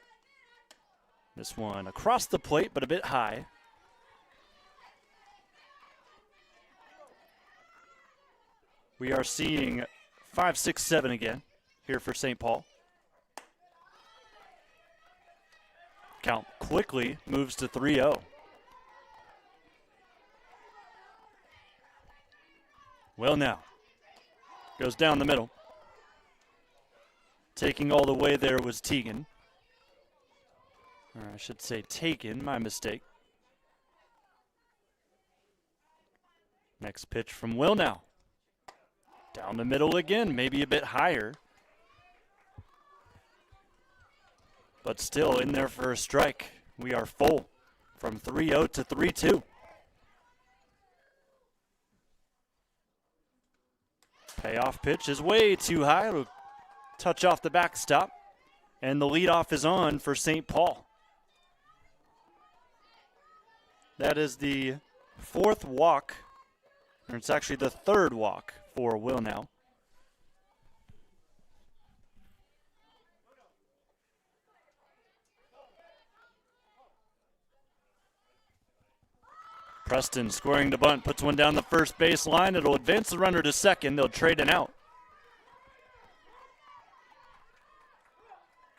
This one across the plate, but a bit high. We are seeing 5, 6, 7 again here for St. Paul. Count quickly moves to 3-0. Well, now goes down the middle. Taking all the way there was Tegan. Or I should say taken, my mistake. Next pitch from Will now. Down the middle again, maybe a bit higher. But still in there for a strike. We are full from 3-0 to 3-2. Payoff pitch is way too high. It'll touch off the backstop. And the leadoff is on for St. Paul. That is the fourth walk, or it's actually the third walk for Will now. Preston scoring the bunt, puts one down the first base line. It'll advance the runner to second. They'll trade an out.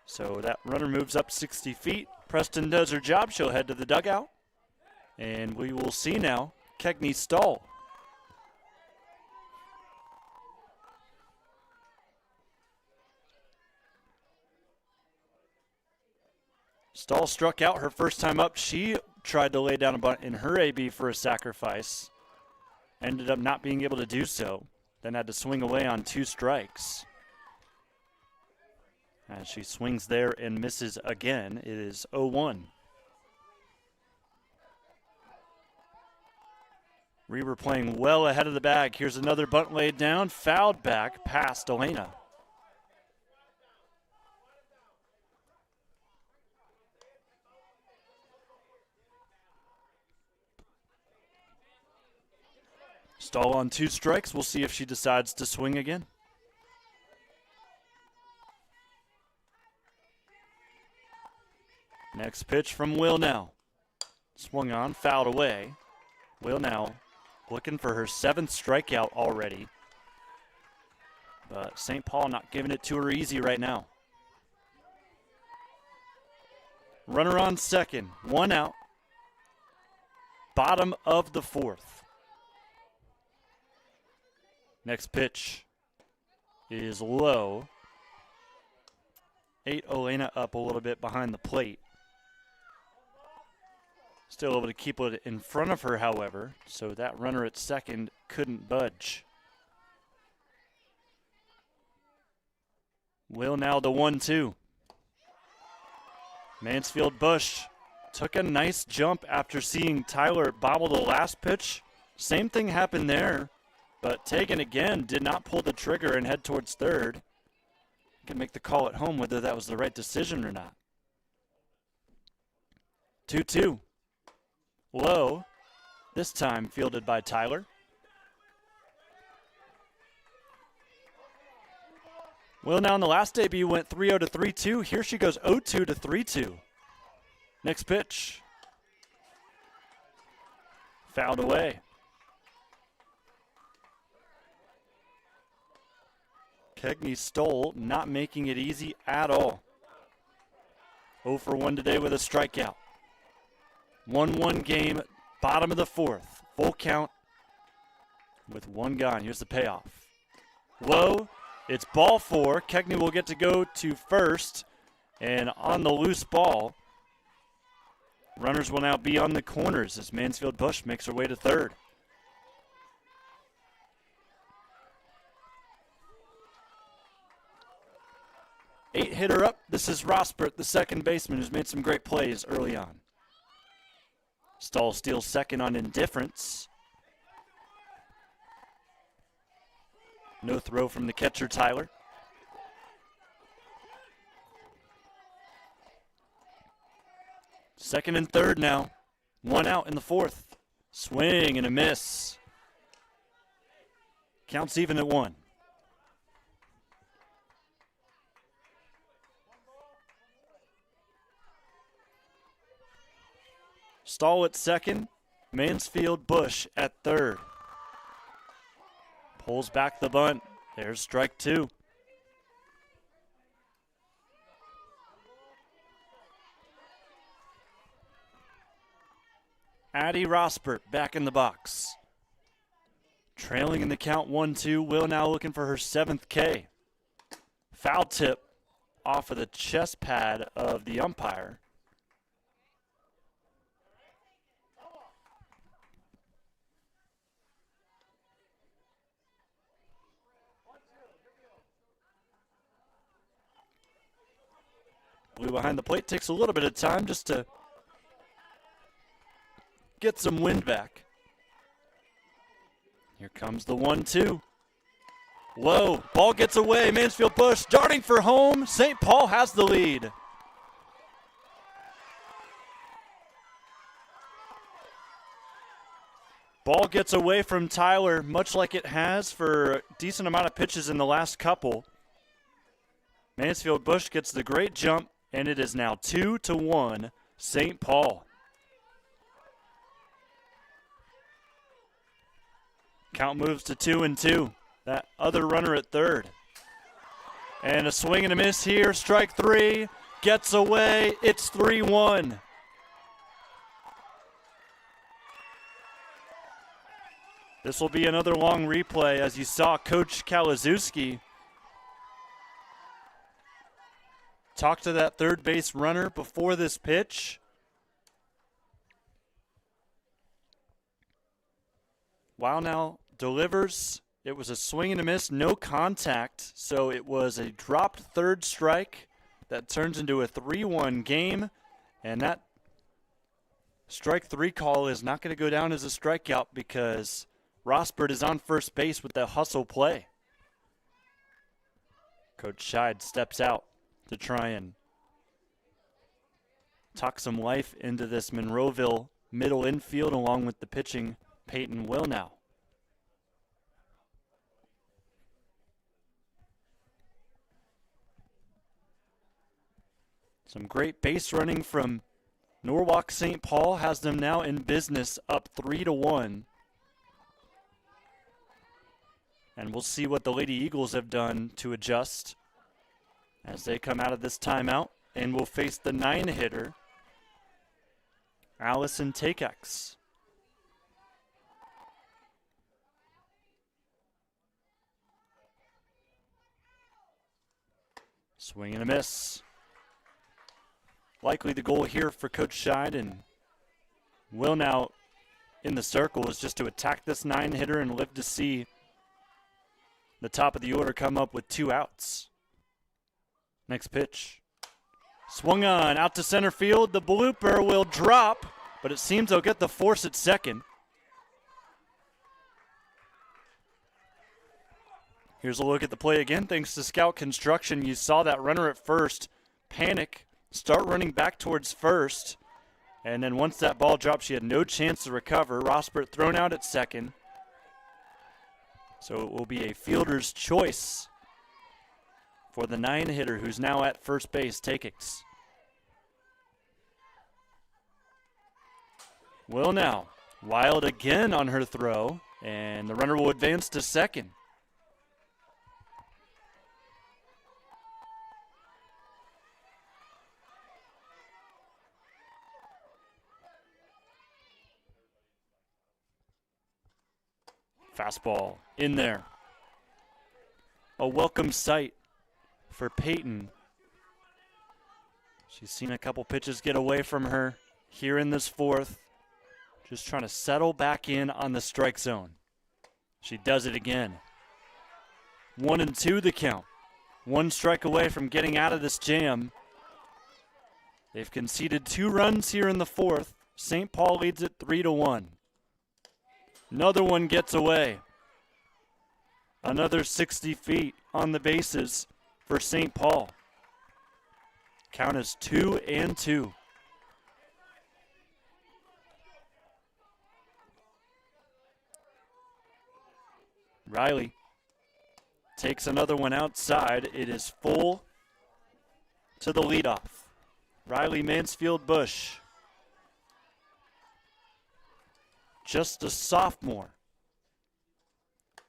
So that runner moves up 60 feet. Preston does her job. She'll head to the dugout. And we will see now Kegney Stahl. Stahl struck out her first time up. She tried to lay down a bunt in her AB for a sacrifice. Ended up not being able to do so. Then had to swing away on 2 strikes. As she swings there and misses again, it is 0-1. Reber playing well ahead of the bag. Here's another bunt laid down, fouled back past Elena. Stahl on 2 strikes. We'll see if she decides to swing again. Next pitch from Will now. Swung on, fouled away. Will now looking for her 7th strikeout already. But St. Paul not giving it to her easy right now. Runner on second, 1 out. Bottom of the 4th. Next pitch is low. 8 Elena up a little bit behind the plate. Still able to keep it in front of her, however, so that runner at second couldn't budge. Will now the 1-2. Mansfield Bush took a nice jump after seeing Tyler bobble the last pitch. Same thing happened there, but Tegan again did not pull the trigger and head towards third. Can make the call at home whether that was the right decision or not. 2-2. Low, this time fielded by Tyler. Will now in the last debut went 3-0 to 3-2. Here she goes 0-2 to 3-2. Next pitch. Fouled away. Kegney Stoll not making it easy at all. 0 for 1 today with a strikeout. 1-1 game, bottom of the 4th. Full count with 1 gone. Here's the payoff. Low, it's ball 4. Kegney will get to go to first. And on the loose ball, runners will now be on the corners as Mansfield Bush makes her way to third. Eight hitter up. This is Rospert, the second baseman, who's made some great plays early on. Stahl steals second on indifference. No throw from the catcher, Tyler. Second and third now. 1 out in the 4th. Swing and a miss. Counts even at 1. Stahl at second, Mansfield Bush at third. Pulls back the bunt. There's strike 2. Addie Rospert back in the box. Trailing in the count 1-2. Will now looking for her 7th K. Foul tip off of the chest pad of the umpire. Blue behind the plate takes a little bit of time just to get some wind back. Here comes the 1-2. Low, ball gets away. Mansfield Bush darting for home. St. Paul has the lead. Ball gets away from Tyler, much like it has for a decent amount of pitches in the last couple. Mansfield Bush gets the great jump, and it is now 2-1 St. Paul. Count moves to 2-2. That other runner at third. And a swing and a miss here. Strike 3. Gets away. It's 3-1. This will be another long replay as you saw Coach Kalazewski talk to that third base runner before this pitch. Wow now delivers. It was a swing and a miss, no contact, so it was a dropped third strike that turns into a 3-1 game, and that strike 3 call is not going to go down as a strikeout because Rospert is on first base with the hustle play. Coach Scheid steps out to try and talk some life into this Monroeville middle infield along with the pitching Peyton Wilnow. Some great base running from Norwalk St. Paul has them now in business, up 3-1. And we'll see what the Lady Eagles have done to adjust as they come out of this timeout and will face the 9-hitter, Allison Takex. Swing and a miss. Likely the goal here for Coach Scheid, and Will now in the circle is just to attack this 9-hitter and live to see the top of the order come up with 2 outs. Next pitch. Swung on, out to center field. The blooper will drop, but it seems they'll get the force at second. Here's a look at the play again. Thanks to Scout Construction, you saw that runner at first panic, start running back towards first, and then once that ball dropped, she had no chance to recover. Rosbert thrown out at second. So it will be a fielder's choice for the 9-hitter who's now at first base, Takex. Will now, wild again on her throw, and the runner will advance to second. Fastball in there. A welcome sight for Peyton. She's seen a couple pitches get away from her here in this fourth. Just trying to settle back in on the strike zone. She does it again. 1-2 the count. 1 strike away from getting out of this jam. They've conceded 2 runs here in the fourth. St. Paul leads it 3-1. Another one gets away. Another 60 feet on the bases for St. Paul. Count is 2-2. Riley takes another one outside. It is full to the leadoff. Riley Mansfield-Bush. Just a sophomore.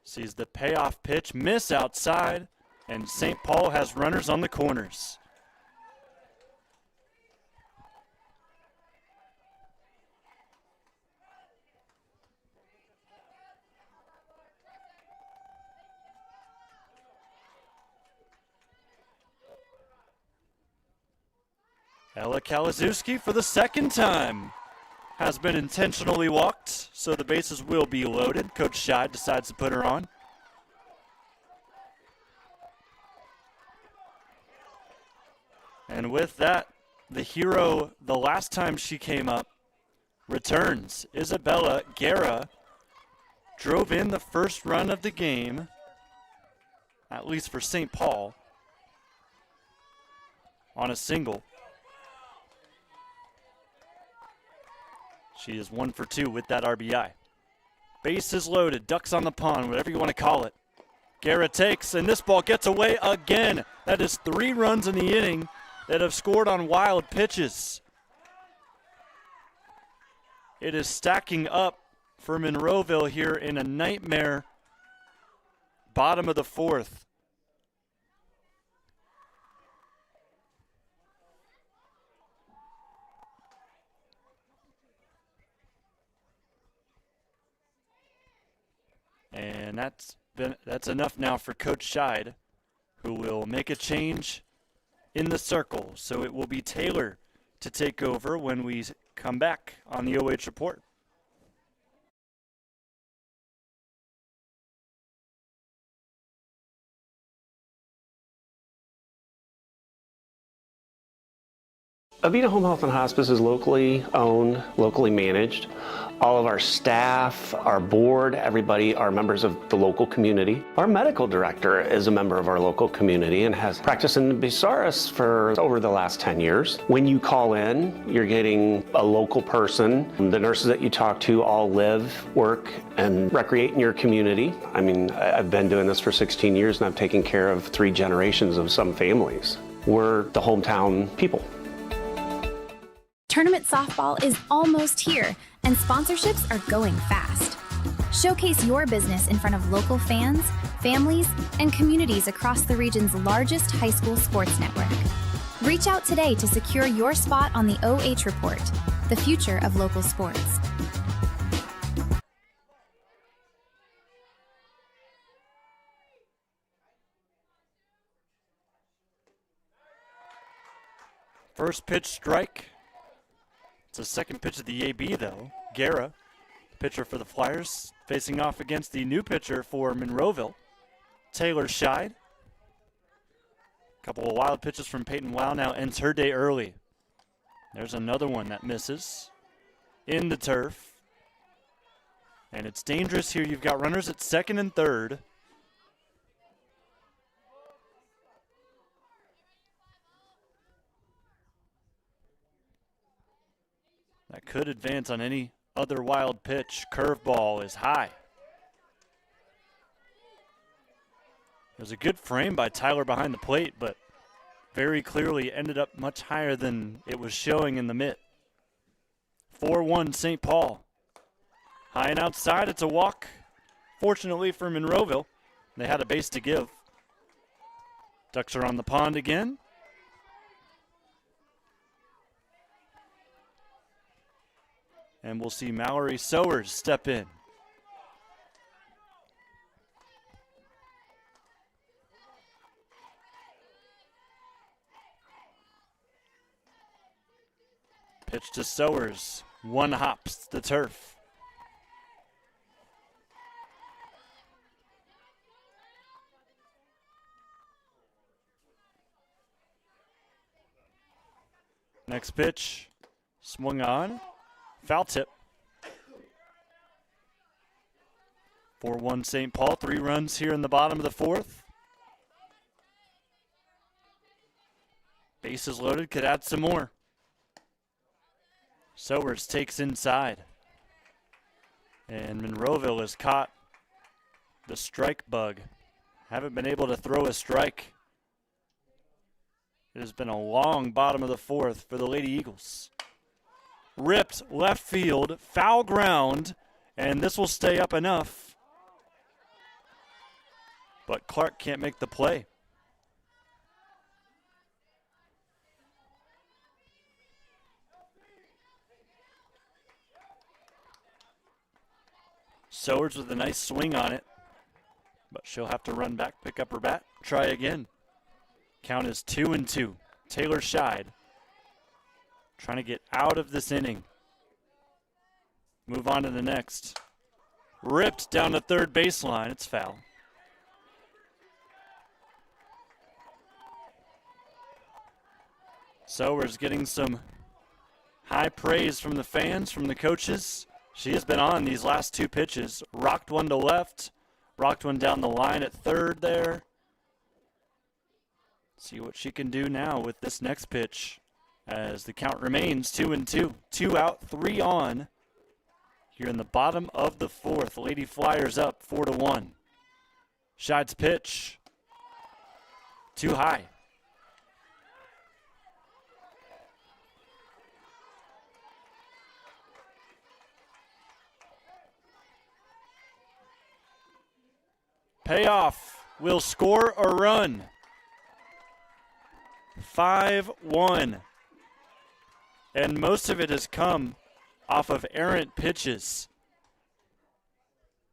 Sees the payoff pitch miss outside, and St. Paul has runners on the corners. Ella Kalazewski for the second time has been intentionally walked, so the bases will be loaded. Coach Scheid decides to put her on. And with that, the hero the last time she came up returns. Isabella Guerra drove in the first run of the game, at least for St. Paul, on a single. She is 1 for 2 with that RBI. Bases loaded, ducks on the pond, whatever you want to call it. Guerra takes, and this ball gets away again. That is 3 runs in the inning that have scored on wild pitches. It is stacking up for Monroeville here in a nightmare bottom of the fourth. And that's enough now for Coach Scheid, who will make a change in the circle. So it will be Taylor to take over when we come back on the OH Report. Avita Home Health and Hospice is locally owned, locally managed. All of our staff, our board, everybody are members of the local community. Our medical director is a member of our local community and has practiced in Bucyrus for over the last 10 years. When you call in, you're getting a local person. The nurses that you talk to all live, work, and recreate in your community. I mean, I've been doing this for 16 years and I've taken care of 3 generations of some families. We're the hometown people. Tournament softball is almost here, and sponsorships are going fast. Showcase your business in front of local fans, families, and communities across the region's largest high school sports network. Reach out today to secure your spot on the OH Report, the future of local sports. First pitch strike. It's a second pitch of the AB though. Guerra, pitcher for the Flyers, facing off against the new pitcher for Monroeville, Taylor Scheid. Couple of wild pitches from Peyton Wow now ends her day early. There's another one that misses in the turf. And it's dangerous here. You've got runners at second and third. That could advance on any other wild pitch. Curveball is high. There's a good frame by Tyler behind the plate, but very clearly ended up much higher than it was showing in the mitt. 4-1 St. Paul. High and outside, it's a walk. Fortunately for Monroeville, they had a base to give. Ducks are on the pond again. And we'll see Mallory Sowers step in. Pitch to Sowers. One hops the turf. Next pitch. Swung on. Foul tip. 4-1 St. Paul. 3 runs here in the bottom of the fourth. Bases loaded. Could add some more. Sowers takes inside. And Monroeville has caught the strike bug. Haven't been able to throw a strike. It has been a long bottom of the fourth for the Lady Eagles. Ripped left field, foul ground, and this will stay up enough. But Clark can't make the play. Sowers with a nice swing on it, but she'll have to run back, pick up her bat, try again. Count is 2-2. Taylor Scheid trying to get out of this inning. Move on to the next. Ripped down the third baseline. It's foul. Sowers getting some high praise from the fans, from the coaches. She has been on these last 2 pitches. Rocked one to left, rocked one down the line at third there. See what she can do now with this next pitch as the count remains 2-2. 2 out, 3 on. Here in the bottom of the fourth. Lady Flyers up 4-1. Scheid's pitch. Too high. Payoff will score a run. 5-1. And most of it has come off of errant pitches.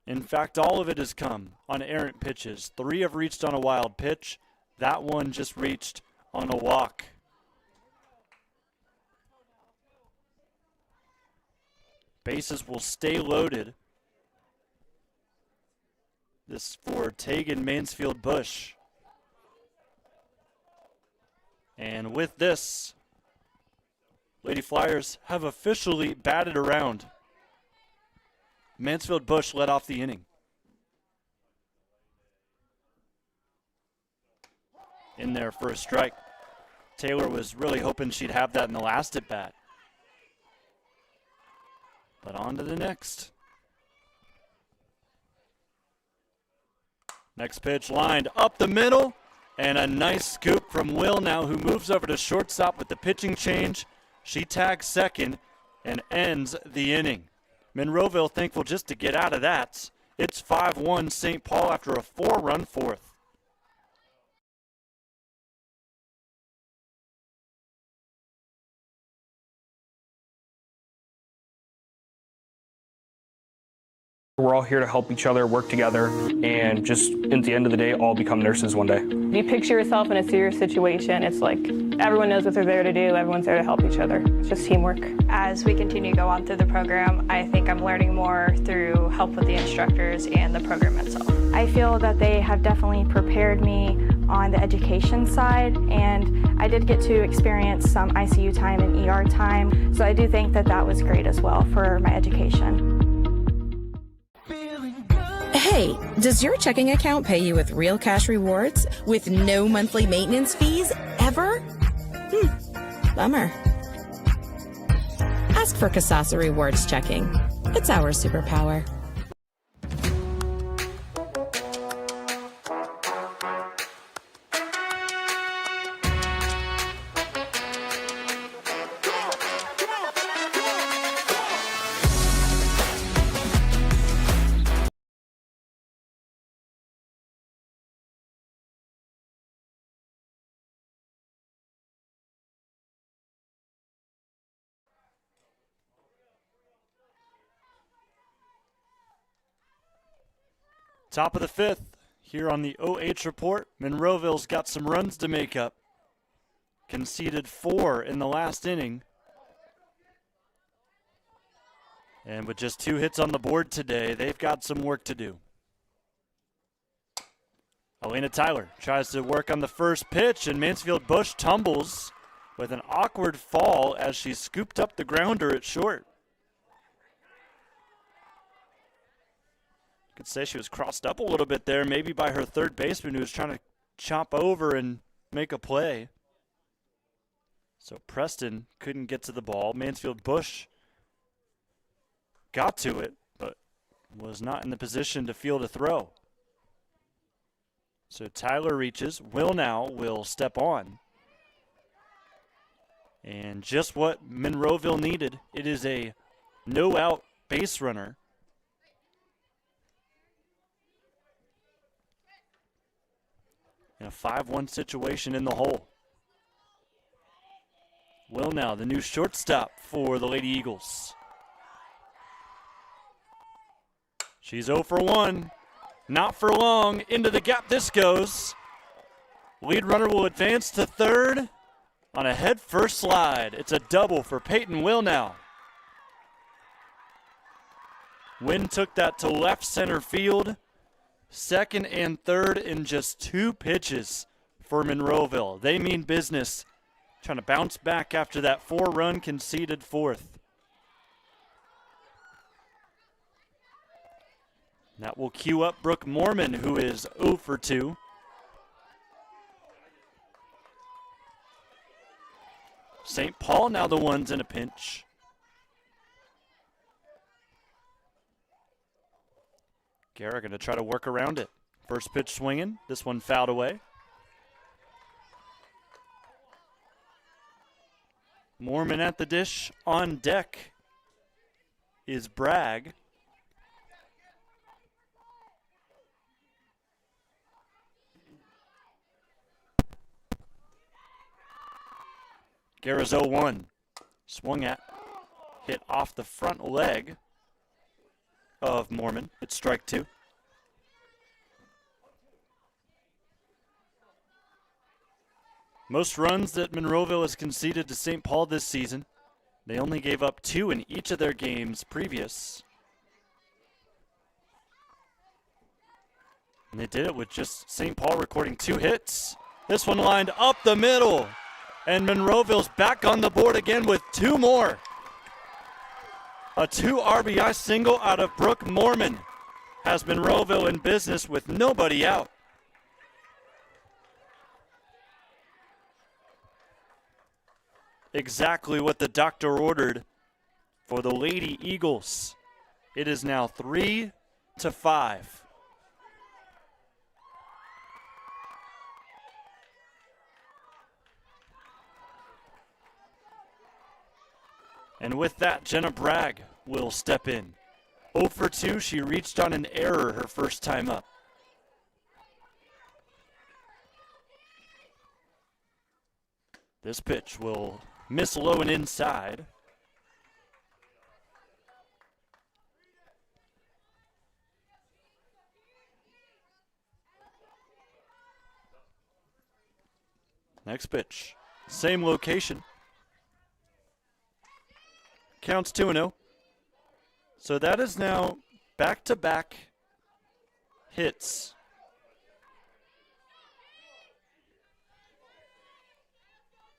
In fact, all of it has come on errant pitches. 3 have reached on a wild pitch. That one just reached on a walk. Bases will stay loaded. This for Tegan Mansfield Bush. And with this, Lady Flyers have officially batted around. Mansfield Bush led off the inning. In there for a strike. Taylor was really hoping she'd have that in the last at bat. But on to the next. Next pitch lined up the middle. And a nice scoop from Will now, who moves over to shortstop with the pitching change. She tags second and ends the inning. Monroeville thankful just to get out of that. It's 5-1 St. Paul after a 4-run fourth. We're all here to help each other, work together, and just at the end of the day, all become nurses one day. If you picture yourself in a serious situation, it's like everyone knows what they're there to do, everyone's there to help each other. It's just teamwork. As we continue to go on through the program, I think I'm learning more through help with the instructors and the program itself. I feel that they have definitely prepared me on the education side, and I did get to experience some ICU time and ER time, so I do think that that was great as well for my education. Hey, does your checking account pay you with real cash rewards with no monthly maintenance fees ever? Bummer. Ask for Kasasa Rewards Checking. It's our superpower. Top of the fifth, here on the OH report, Monroeville's got some runs to make up. Conceded 4 in the last inning. And with just 2 hits on the board today, they've got some work to do. Elena Tyler tries to work on the first pitch, and Mansfield Bush tumbles with an awkward fall as she scooped up the grounder at short. Could say she was crossed up a little bit there, maybe by her third baseman who was trying to chop over and make a play. So Preston couldn't get to the ball. Mansfield Bush got to it, but was not in the position to field a throw. So Tyler reaches. Will step on. And just what Monroeville needed. It is a no-out base runner. In a 5-1 situation in the hole. The new shortstop for the Lady Eagles. She's 0 for 1. Not for long. Into the gap this goes. Lead runner will advance to third on a head-first slide. It's a double for Peyton Wilnow. Wynn took that to left center field. Second and third in just 2 pitches for Monroeville. They mean business, trying to bounce back after that 4-run conceded fourth. That will cue up Brooke Mormon, who is 0 for 2. St. Paul now the ones in a pinch. Guerra going to try to work around it. First pitch swinging. This one fouled away. Mormon at the dish. On deck is Bragg. Guerra's 0-1. Swung at. Hit off the front leg of Mormon. It's strike 2. Most runs that Monroeville has conceded to St. Paul this season. They only gave up 2 in each of their games previous. And they did it with just St. Paul recording 2 hits. This one lined up the middle. And Monroeville's back on the board again with 2 more. A 2 RBI single out of Brooke Mormon has Monroeville in business with nobody out. Exactly what the doctor ordered for the Lady Eagles. It is now 3-5. And with that, Jenna Bragg will step in. 0 for 2, she reached on an error her first time up. This pitch will miss low and inside. Next pitch, same location. Counts 2-0. So that is now back-to-back hits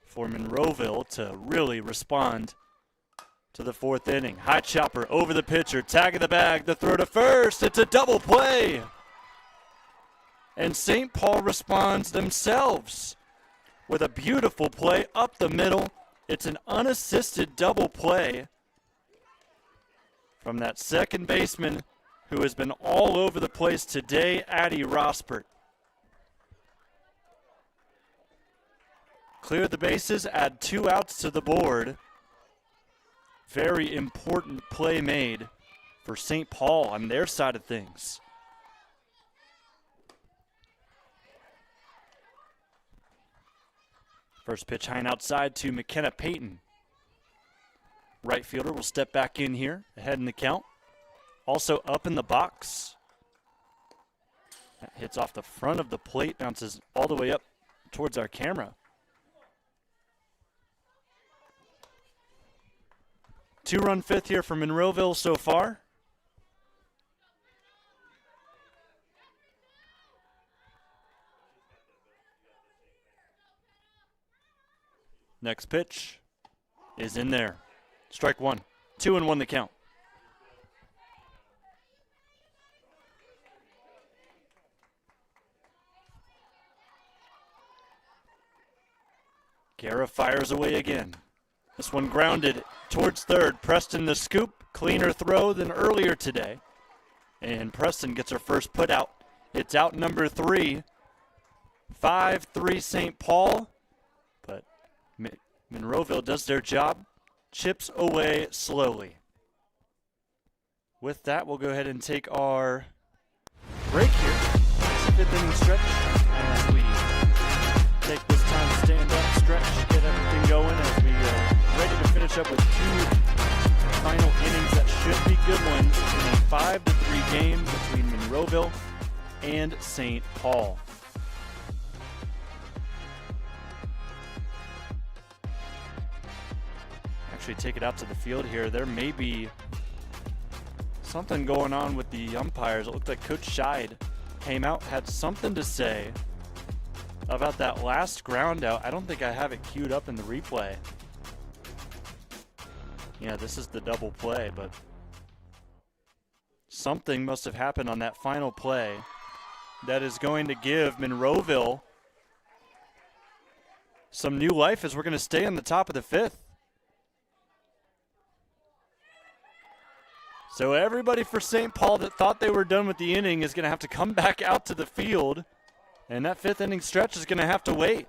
for Monroeville to really respond to the fourth inning. High chopper over the pitcher, tag in the bag, the throw to first. It's a double play. And St. Paul responds themselves with a beautiful play up the middle. It's an unassisted double play from that second baseman who has been all over the place today, Addie Rospert. Clear the bases, add 2 outs to the board. Very important play made for St. Paul on their side of things. First pitch high and outside to McKenna Payton. Right fielder will step back in here, ahead in the count. Also up in the box. That hits off the front of the plate, bounces all the way up towards our camera. 2-run fifth here for Monroeville so far. Next pitch is in there. Strike one. 2-1 the count. Guerra fires away again. This one grounded towards third. Preston the scoop. Cleaner throw than earlier today. And Preston gets her first put out. It's out number 3. 5-3 St. Paul. But Monroeville does their job. Chips away slowly. With that, we'll go ahead and take our break here. It's a 5th inning stretch as we take this time to stand up, stretch, get everything going as we are ready to finish up with 2 final innings that should be good ones in a 5-3 game between Monroeville and St. Paul. Take it out to the field here. There may be something going on with the umpires. It looked like Coach Scheid came out, had something to say about that last ground out. I don't think I have it queued up in the replay. Yeah, this is the double play, but something must have happened on that final play that is going to give Monroeville some new life as we're going to stay on the top of the 5th. So everybody for St. Paul that thought they were done with the inning is going to have to come back out to the field, and that 5th inning stretch is going to have to wait.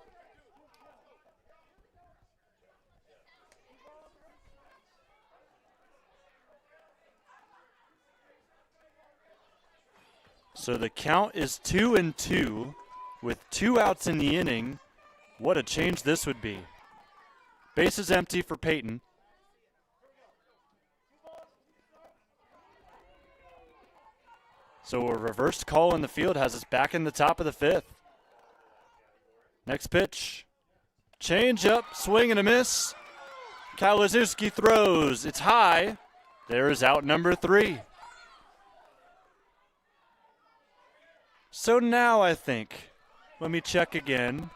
So the count is 2-2 with 2 outs in the inning. What a change this would be. Bases empty for Peyton. So a reversed call in the field has us back in the top of the 5th. Next pitch. Change up, swing and a miss. Kalazewski throws. It's high. There is out number 3. So now I think, let me check again.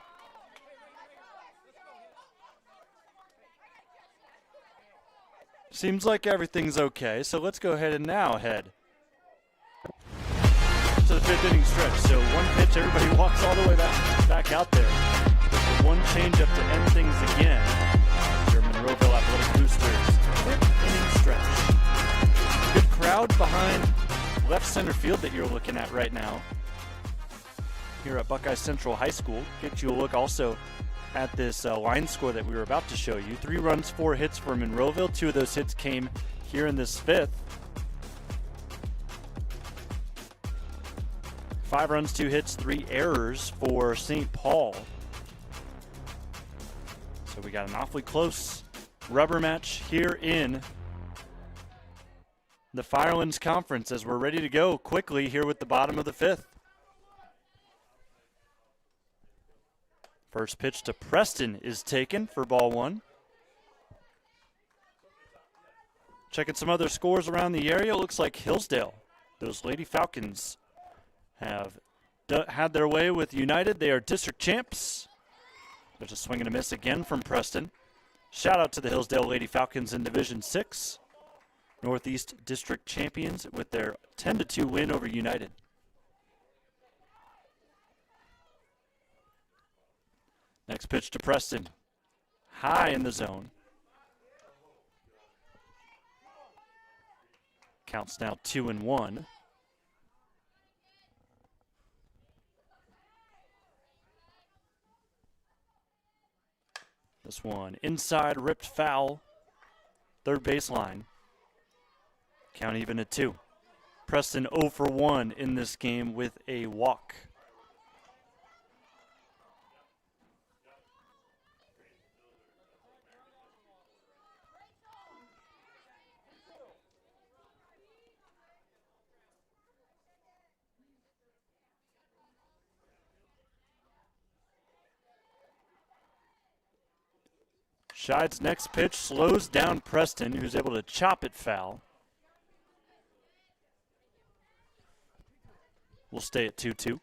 Seems like everything's okay, so let's go ahead and now head to the 5th inning stretch. So one pitch, everybody walks all the way back out there. Just one change up to end things again. Your Monroeville Athletic Boosters 5th inning stretch. Good crowd behind left center field that you're looking at right now here at Buckeye Central High School. Get you a look also at this line score that we were about to show you. 3 runs, 4 hits for Monroeville. 2 of those hits came here in this 5th. 5 runs, 2 hits, 3 errors for St. Paul. So we got an awfully close rubber match here in the Firelands Conference as we're ready to go quickly here with the bottom of the 5th. First pitch to Preston is taken for ball 1. Checking some other scores around the area. Looks like Hillsdale, those Lady Falcons, have had their way with United. They are district champs. There's a swing and a miss again from Preston. Shout out to the Hillsdale Lady Falcons in Division 6. Northeast District champions with their 10-2 win over United. Next pitch to Preston. High in the zone. Counts now 2-1. This one inside, ripped foul. Third baseline. Count even at 2. Preston 0 for 1 in this game with a walk. Scheid's next pitch slows down Preston, who's able to chop it foul. We'll stay at 2-2.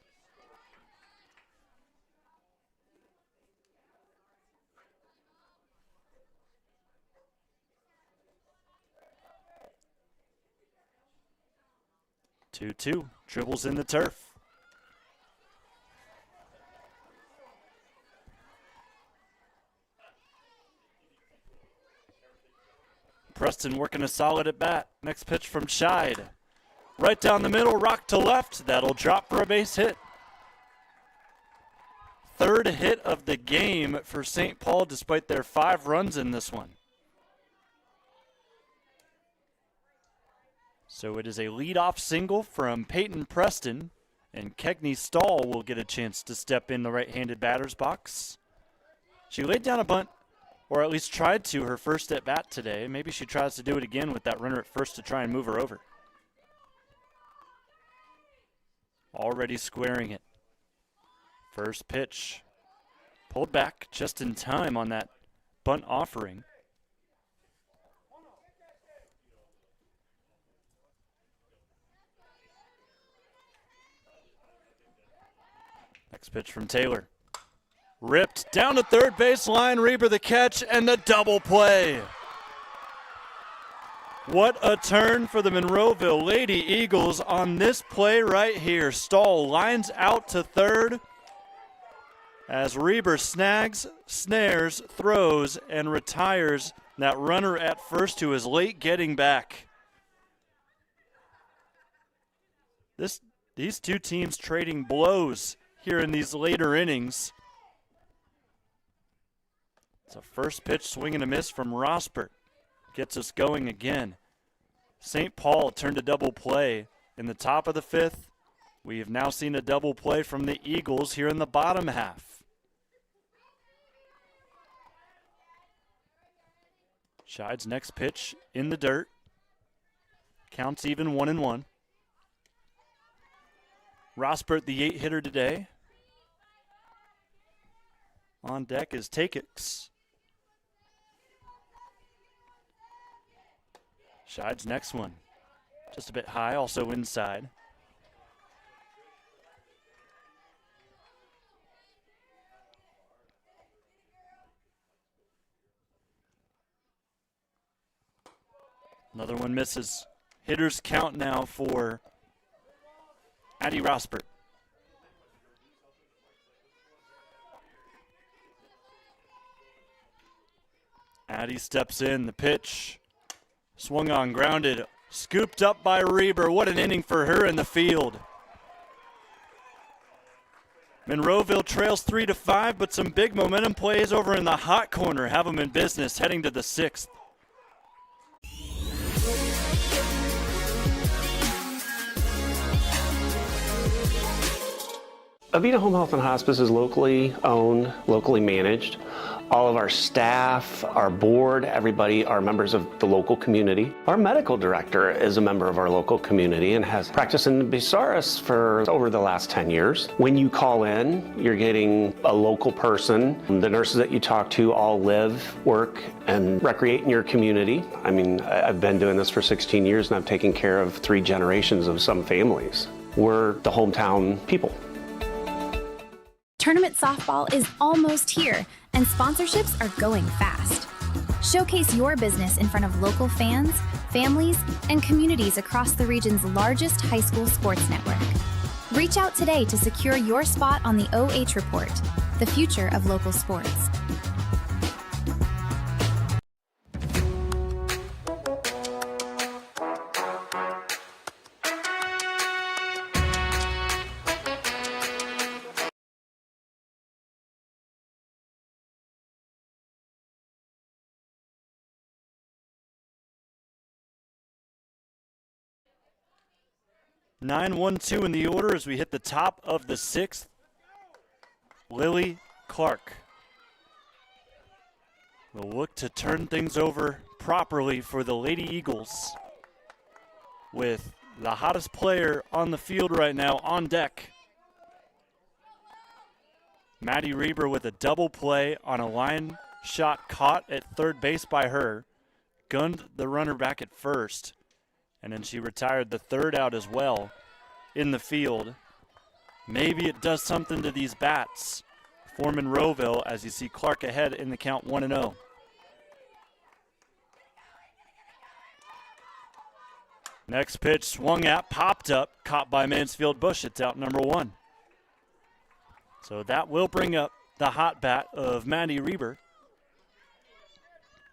Dribbles in the turf. Preston working a solid at bat. Next pitch from Scheid. Right down the middle, rock to left. That'll drop for a base hit. Third hit of the game for St. Paul despite their 5 runs in this one. So it is a leadoff single from Peyton Preston, and Kegney Stahl will get a chance to step in the right-handed batter's box. She laid down a bunt, or at least tried to, her first at bat today. Maybe she tries to do it again with that runner at first to try and move her over. Already squaring it. First pitch. Pulled back just in time on that bunt offering. Next pitch from Taylor. Ripped down to third baseline. Reber the catch and the double play. What a turn for the Monroeville Lady Eagles on this play right here. Stahl lines out to third as Reber snags, snares, throws, and retires that runner at first who is late getting back. These two teams trading blows here in these later innings. It's a first pitch swing and a miss from Rosbert. Gets us going again. St. Paul turned a double play in the top of the 5th. We have now seen a double play from the Eagles here in the bottom half. Scheid's next pitch in the dirt. Counts even 1-1. Rosbert, the 8-hitter today. On deck is Takix. Scheid's next one. Just a bit high, also inside. Another one misses. Hitters count now for Addie Rosbert. Addie steps in, the pitch. Swung on, grounded, scooped up by Reber. What an inning for her in the field. Monroeville trails 3-5, but some big momentum plays over in the hot corner have them in business heading to the 6th. Avita Home Health and Hospice is locally owned, locally managed. All of our staff, our board, everybody are members of the local community. Our medical director is a member of our local community and has practiced in Bucyrus for over the last 10 years. When you call in, you're getting a local person. The nurses that you talk to all live, work, and recreate in your community. I mean, I've been doing this for 16 years and I've taken care of 3 generations of some families. We're the hometown people. Tournament softball is almost here, and sponsorships are going fast. Showcase your business in front of local fans, families, and communities across the region's largest high school sports network. Reach out today to secure your spot on the OH Report, the future of local sports. (9-1-2) in the order as we hit the top of the 6th. Lily Clark will look to turn things over properly for the Lady Eagles with the hottest player on the field right now on deck. Maddie Reber with a double play on a line shot caught at third base by her, gunned the runner back at first, and then she retired the third out as well in the field. Maybe it does something to these bats for Monroeville as you see Clark ahead in the count 1-0. Next pitch swung at, popped up, caught by Mansfield Bush. It's out number 1. So that will bring up the hot bat of Maddie Reber.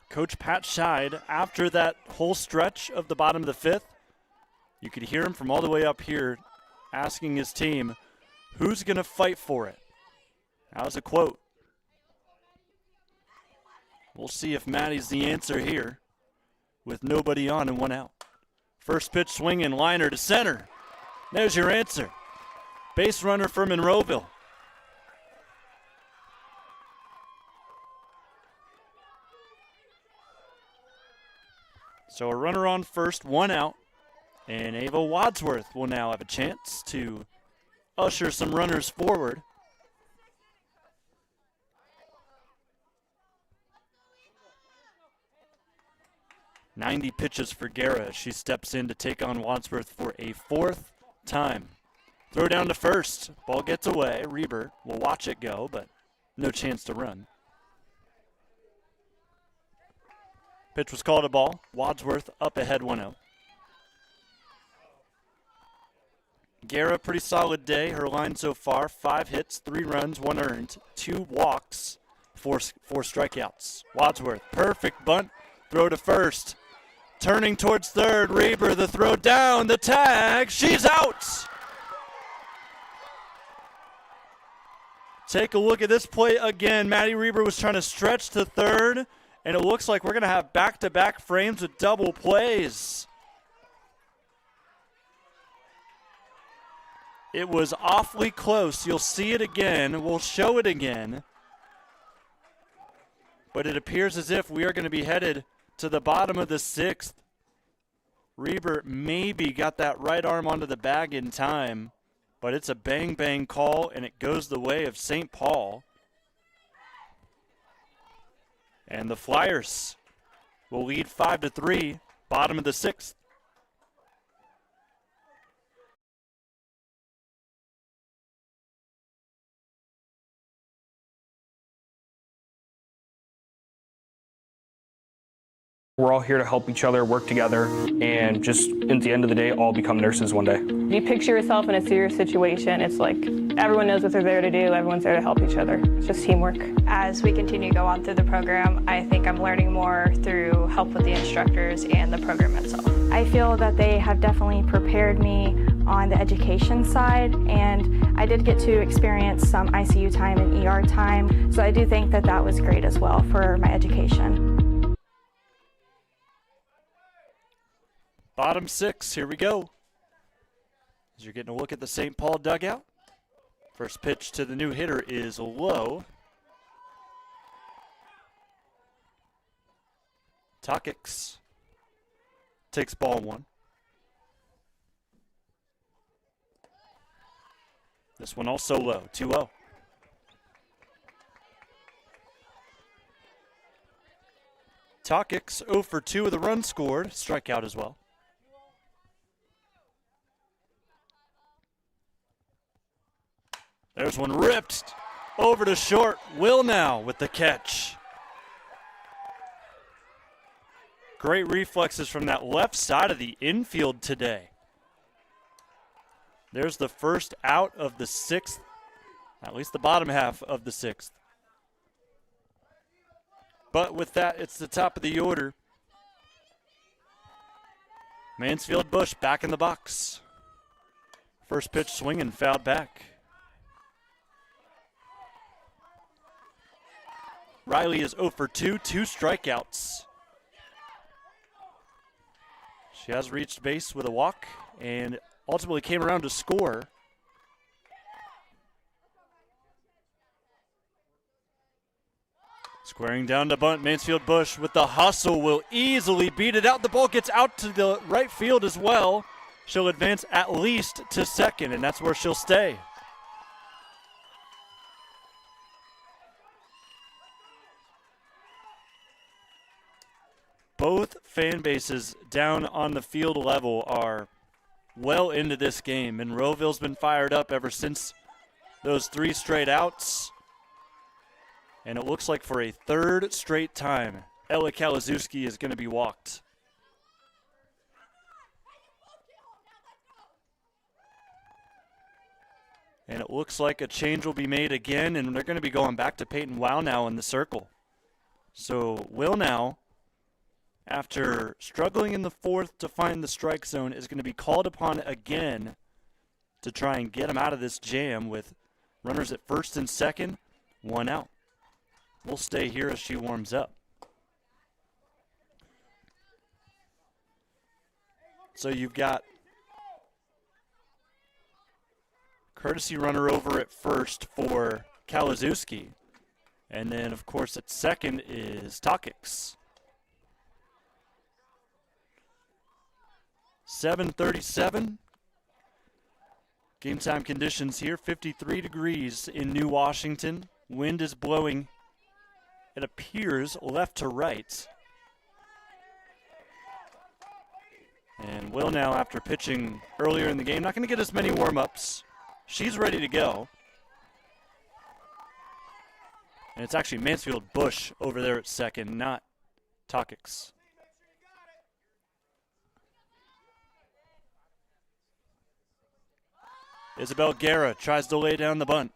Coach Pat Scheid, after that whole stretch of the bottom of the 5th, you could hear him from all the way up here asking his team, who's going to fight for it? That was a quote. We'll see if Maddie's the answer here with nobody on and 1 out. First pitch swinging, liner to center. There's your answer. Base runner for Monroeville. So a runner on first, 1 out, and Ava Wadsworth will now have a chance to usher some runners forward. "90 pitches for Guerra as she steps in to take on Wadsworth for a 4th time. Throw down to first. Ball gets away. Reber will watch it go, but no chance to run. Pitch was called a ball. Wadsworth up ahead 1-0. Guerra, pretty solid day. Her line so far, 5 hits, 3 runs, 1 earned, 2 walks, 4 strikeouts. Wadsworth, perfect bunt, throw to first. Turning towards third, Reber, the throw down, the tag, she's out! Take a look at this play again. Maddie Reber was trying to stretch to third, and it looks like we're going to have back-to-back frames with double plays. It was awfully close. You'll see it again. We'll show it again. But it appears as if we are going to be headed to the bottom of the 6th. Reber maybe got that right arm onto the bag in time, but it's a bang-bang call, and it goes the way of St. Paul. And the Flyers will lead 5-3, bottom of the 6th. We're all here to help each other, work together, and just at the end of the day, all become nurses one day. If you picture yourself in a serious situation, it's like everyone knows what they're there to do. Everyone's there to help each other. It's just teamwork. As we continue to go on through the program, I think I'm learning more through help with the instructors and the program itself. I feel that they have definitely prepared me on the education side, and I did get to experience some ICU time and ER time, so I do think that that was great as well for my education. Bottom 6, here we go. As you're getting a look at the St. Paul dugout. First pitch to the new hitter is low. Takix takes ball 1. This one also low, 2-0. Takix 0 for 2 with a run scored, strikeout as well. There's one ripped over to short. Will now with the catch. Great reflexes from that left side of the infield today. There's the first out of the 6th, at least the bottom half of the 6th. But with that, it's the top of the order. Mansfield Bush back in the box. First pitch swinging, fouled back. Riley is 0 for 2, 2 strikeouts. She has reached base with a walk and ultimately came around to score. Squaring down to bunt, Mansfield Bush with the hustle will easily beat it out. The ball gets out to the right field as well. She'll advance at least to second, and that's where she'll stay. Both fan bases down on the field level are well into this game. Monroeville's been fired up ever since those 3 straight outs. And it looks like for a 3rd straight time, Ella Kalazewski is going to be walked. And it looks like a change will be made again, and they're going to be going back to Peyton Wownow in the circle. So Willnow, after struggling in the 4th to find the strike zone, is going to be called upon again to try and get him out of this jam with runners at 1st and 2nd, 1 out. We'll stay here as she warms up. So you've got courtesy runner over at 1st for Kalazewski. And then, of course, at 2nd is Takix. 7:37. Game time conditions here, 53 degrees in New Washington. Wind is blowing, it appears, left to right. And Will now, after pitching earlier in the game, not going to get as many warm-ups. She's ready to go. And it's actually Mansfield Bush over there at 2nd, not Takix. Isabel Guerra tries to lay down the bunt.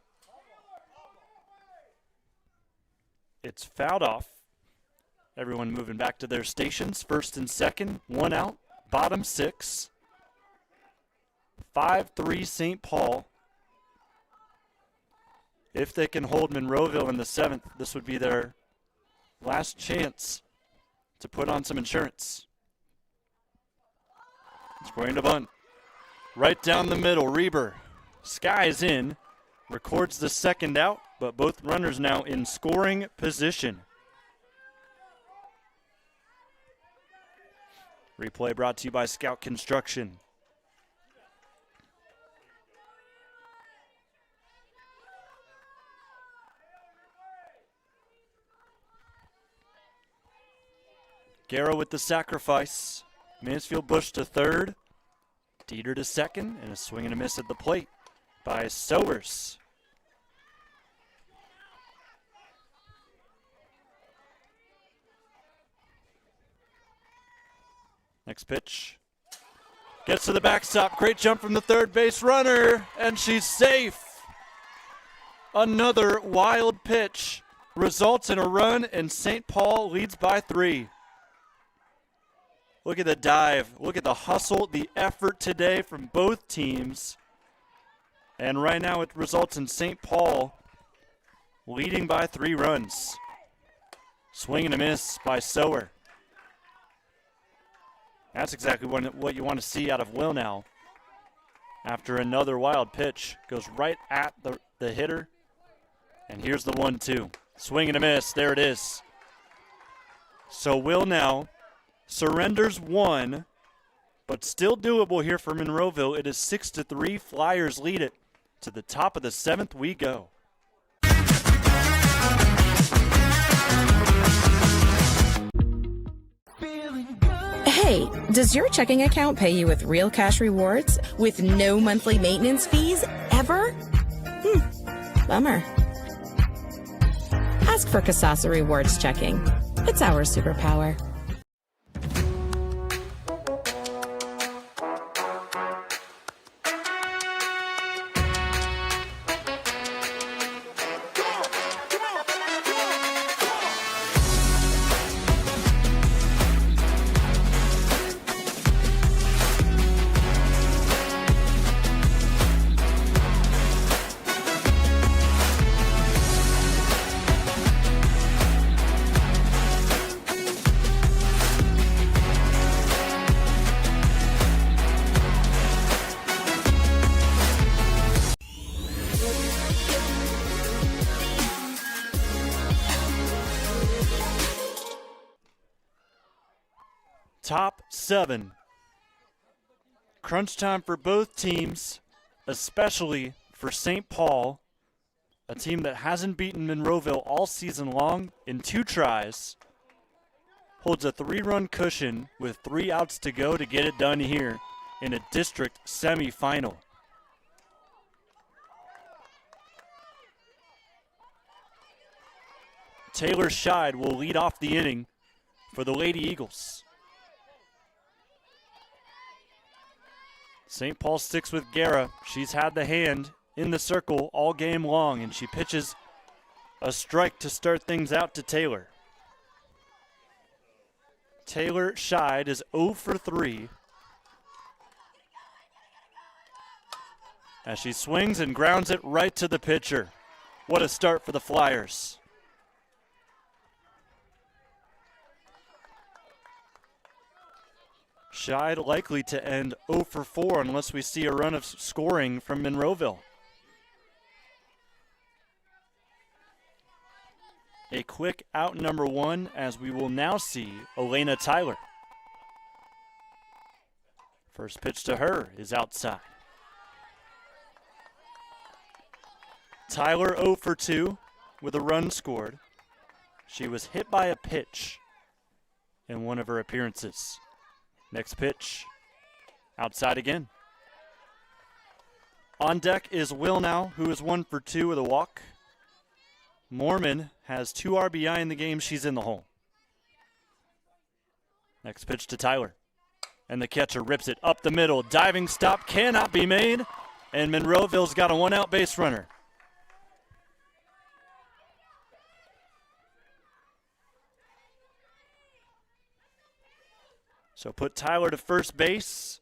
It's fouled off. Everyone moving back to their stations. 1st and 2nd, 1 out. Bottom 6. 5-3 St. Paul. If they can hold Monroeville in the 7th, this would be their last chance to put on some insurance. Squaring to bunt. Right down the middle, Reber skies in, records the 2nd out, but both runners now in scoring position. Replay brought to you by Scout Construction. Guerra with the sacrifice. Mansfield Bush to 3rd. Dieter to 2nd, and a swing and a miss at the plate by Sowers. Next pitch. Gets to the backstop. Great jump from the 3rd base runner, and she's safe. Another wild pitch results in a run, and St. Paul leads by 3. Look at the dive. Look at the hustle, the effort today from both teams. And right now it results in St. Paul leading by 3 runs. Swing and a miss by Sower. That's exactly what you want to see out of Will now. After another wild pitch, goes right at the hitter. And here's the 1-2. Swing and a miss. There it is. So Will now surrenders 1, but still doable here for Monroeville. It is 6-3. Flyers lead it. To the top of the 7th we go. Hey, does your checking account pay you with real cash rewards with no monthly maintenance fees ever? Bummer. Ask for Kasasa Rewards Checking. It's our superpower. Top 7. Crunch time for both teams, especially for St. Paul, a team that hasn't beaten Monroeville all season long in 2 tries. Holds a 3-run cushion with 3 outs to go to get it done here in a district semifinal. Taylor Scheid will lead off the inning for the Lady Eagles. St. Paul sticks with Guerra. She's had the hand in the circle all game long, and she pitches a strike to start things out to Taylor. Taylor Scheid is 0 for 3. As she swings and grounds it right to the pitcher. What a start for the Flyers. Scheid likely to end 0 for 4 unless we see a run of scoring from Monroeville. A quick out number 1 as we will now see Elena Tyler. First pitch to her is outside. Tyler 0 for 2 with a run scored. She was hit by a pitch in one of her appearances. Next pitch, outside again. On deck is Will now, who is 1 for 2 with a walk. Mormon has 2 RBI in the game. She's in the hole. Next pitch to Tyler. And the catcher rips it up the middle. Diving stop cannot be made. And Monroeville's got a 1-out base runner. So put Tyler to first base.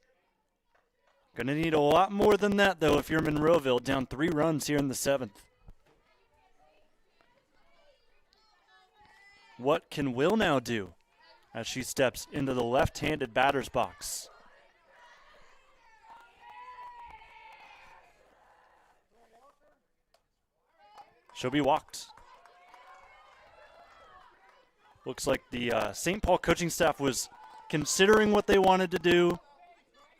Gonna need a lot more than that, though, if you're Monroeville, down 3 runs here in the 7th. What can Will now do as she steps into the left-handed batter's box? She'll be walked. Looks like the St. Paul coaching staff was considering what they wanted to do,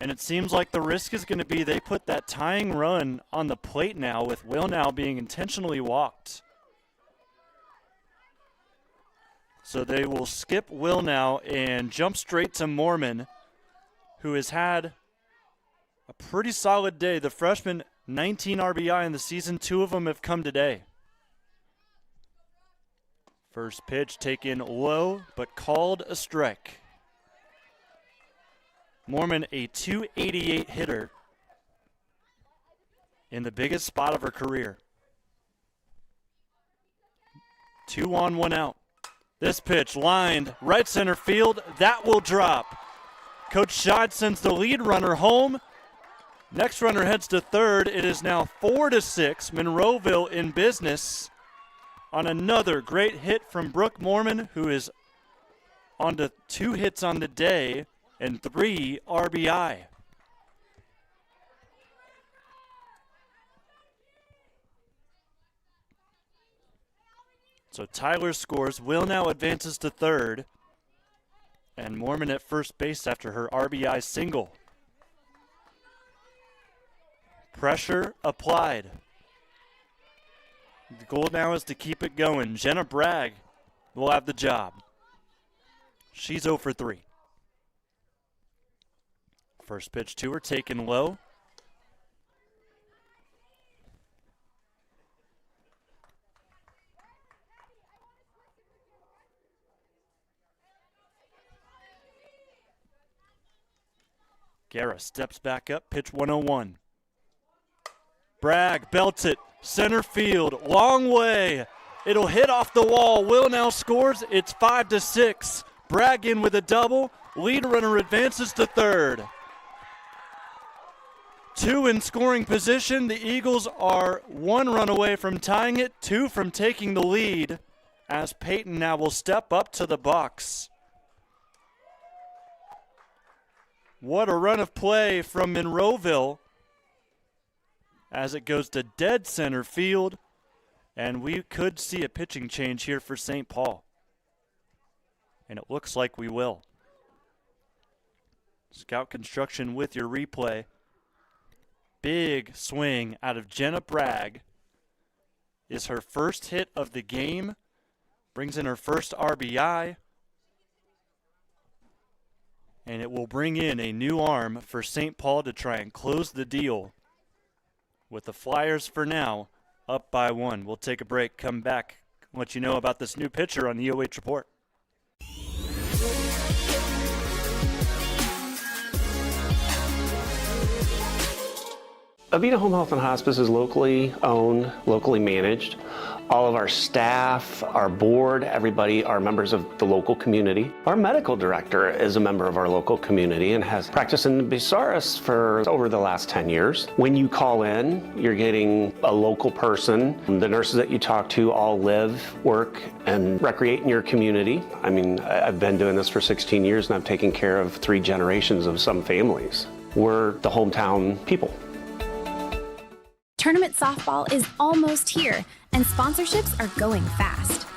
and it seems like the risk is going to be they put that tying run on the plate now, with Will now being intentionally walked. So they will skip Will now and jump straight to Mormon, who has had a pretty solid day. The freshman, 19 RBI in the season, 2 of them have come today. First pitch taken low, but called a strike. Mormon, a .288 hitter in the biggest spot of her career. 2 on, 1 out. This pitch lined right center field. That will drop. Coach Scheid sends the lead runner home. Next runner heads to third. It is now 4-6. Monroeville in business on another great hit from Brooke Mormon, who is on to 2 hits on the day and 3 RBI. So Tyler scores. Will now advances to third. And Mormon at first base after her RBI single. Pressure applied. The goal now is to keep it going. Jenna Bragg will have the job. She's 0 for 3. First pitch to her, taken low. Guerra steps back up, pitch 101. Bragg belts it, center field, long way. It'll hit off the wall. Will now scores. It's 5-6. Bragg in with a double. Lead runner advances to third. 2 in scoring position. The Eagles are 1 run away from tying it, 2 from taking the lead, as Peyton now will step up to the box. What a run of play from Monroeville as it goes to dead center field, and we could see a pitching change here for St. Paul. And it looks like we will. Scout Construction with your replay. Big swing out of Jenna Bragg. Is her first hit of the game. Brings in her first RBI. And it will bring in a new arm for St. Paul to try and close the deal. With the Flyers for now up by 1. We'll take a break, come back, let you know about this new pitcher on the OH Report. Avita Home Health and Hospice is locally owned, locally managed. All of our staff, our board, everybody are members of the local community. Our medical director is a member of our local community and has practiced in Bucyrus for over the last 10 years. When you call in, you're getting a local person. The nurses that you talk to all live, work, and recreate in your community. I mean, I've been doing this for 16 years and I've taken care of 3 generations of some families. We're the hometown people. Tournament softball is almost here, and sponsorships are going fast.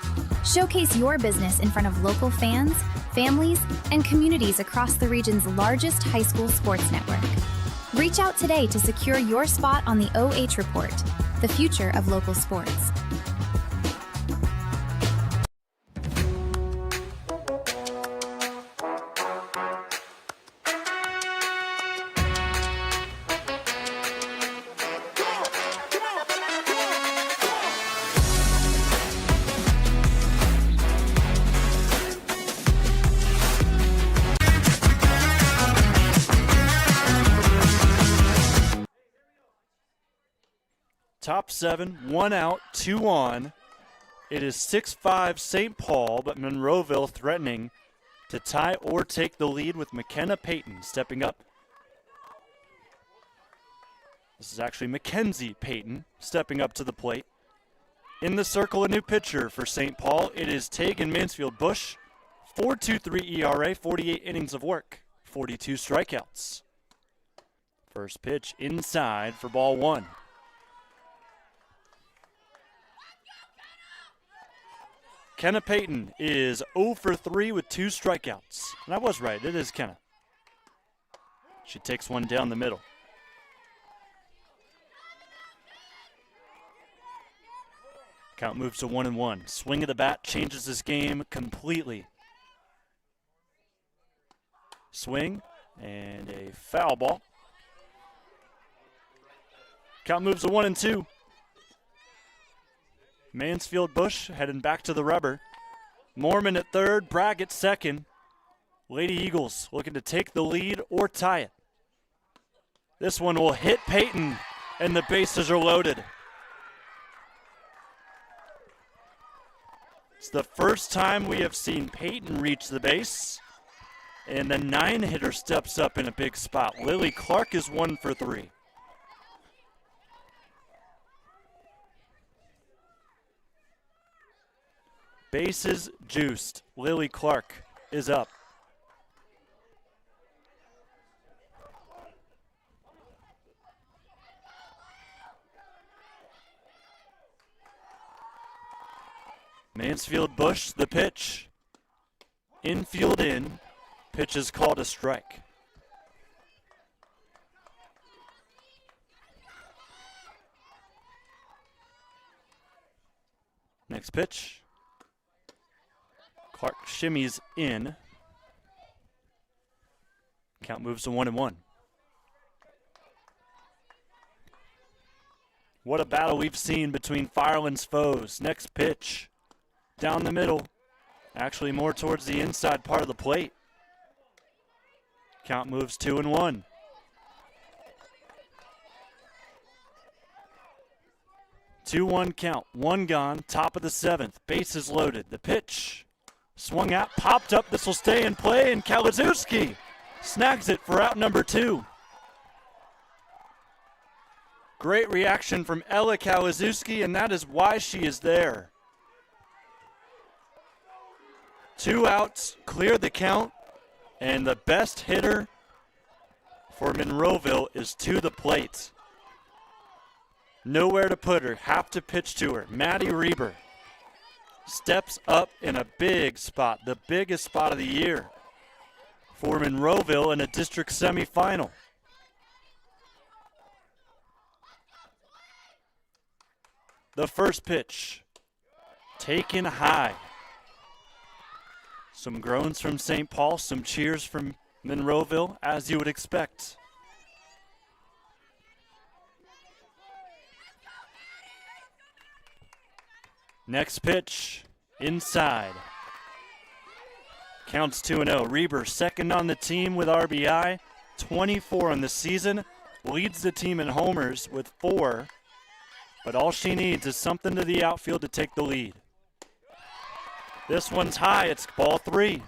Showcase your business in front of local fans, families, and communities across the region's largest high school sports network. Reach out today to secure your spot on the OH Report, the future of local sports. Top 7, 1 out, 2 on. It is 6-5 St. Paul, but Monroeville threatening to tie or take the lead with McKenna Payton stepping up. This is actually Mackenzie Payton stepping up to the plate. In the circle, a new pitcher for St. Paul. It is Tegan Mansfield-Bush. 4.23 ERA, 48 innings of work, 42 strikeouts. First pitch inside for ball 1. Kenna Payton is 0 for 3 with 2 strikeouts. And I was right, it is Kenna. She takes one down the middle. Count moves to 1-1. Swing of the bat changes this game completely. Swing and a foul ball. Count moves to 1-2. Mansfield-Bush heading back to the rubber. Mormon at third, Bragg at second. Lady Eagles looking to take the lead or tie it. This one will hit Payton, and the bases are loaded. It's the first time we have seen Payton reach the base. And the 9-hitter steps up in a big spot. Lily Clark is 1 for 3. Bases juiced. Lily Clark is up. Mansfield Bush, the pitch. Infield in. Pitch is called a strike. Next pitch. Clark shimmies in. Count moves to 1-1. What a battle we've seen between Firelands foes. Next pitch. Down the middle. Actually more towards the inside part of the plate. Count moves 2-1. Two-one count. One gone. Top of the 7th. Bases loaded. The pitch. Swung out. Popped up. This will stay in play. And Kalazewski snags it for out number 2. Great reaction from Ella Kalazewski, and that is why she is there. 2 outs. Clear the count. And the best hitter for Monroeville is to the plate. Nowhere to put her. Have to pitch to her. Maddie Reber steps up in a big spot. The biggest spot of the year for Monroeville in a district semifinal. The first pitch. Taken high. Some groans from St. Paul, some cheers from Monroeville, as you would expect. Next pitch, inside. Counts 2-0. Reber, second on the team with RBI, 24 on the season, leads the team in homers with 4, but all she needs is something to the outfield to take the lead. This one's high, it's ball 3.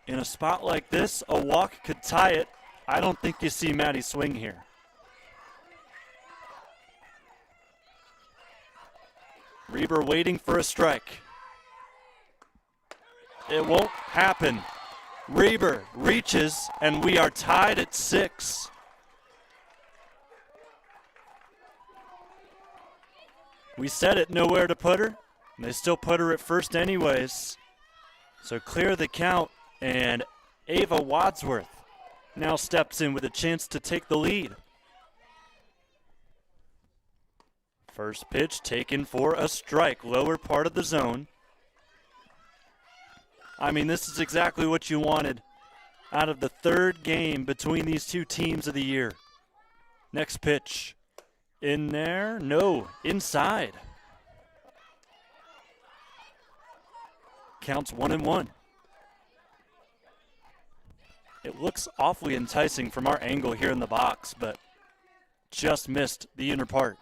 In a spot like this, a walk could tie it. I don't think you see Maddie swing here. Reber waiting for a strike. It won't happen. Reber reaches, and we are tied at 6. We said it, nowhere to put her, and they still put her at first anyways. So clear the count, and Ava Wadsworth now steps in with a chance to take the lead. First pitch taken for a strike, lower part of the zone. I mean, this is exactly what you wanted out of the third game between these two teams of the year. Next pitch. In there? No, inside. Counts 1-1. It looks awfully enticing from our angle here in the box, but just missed the inner part.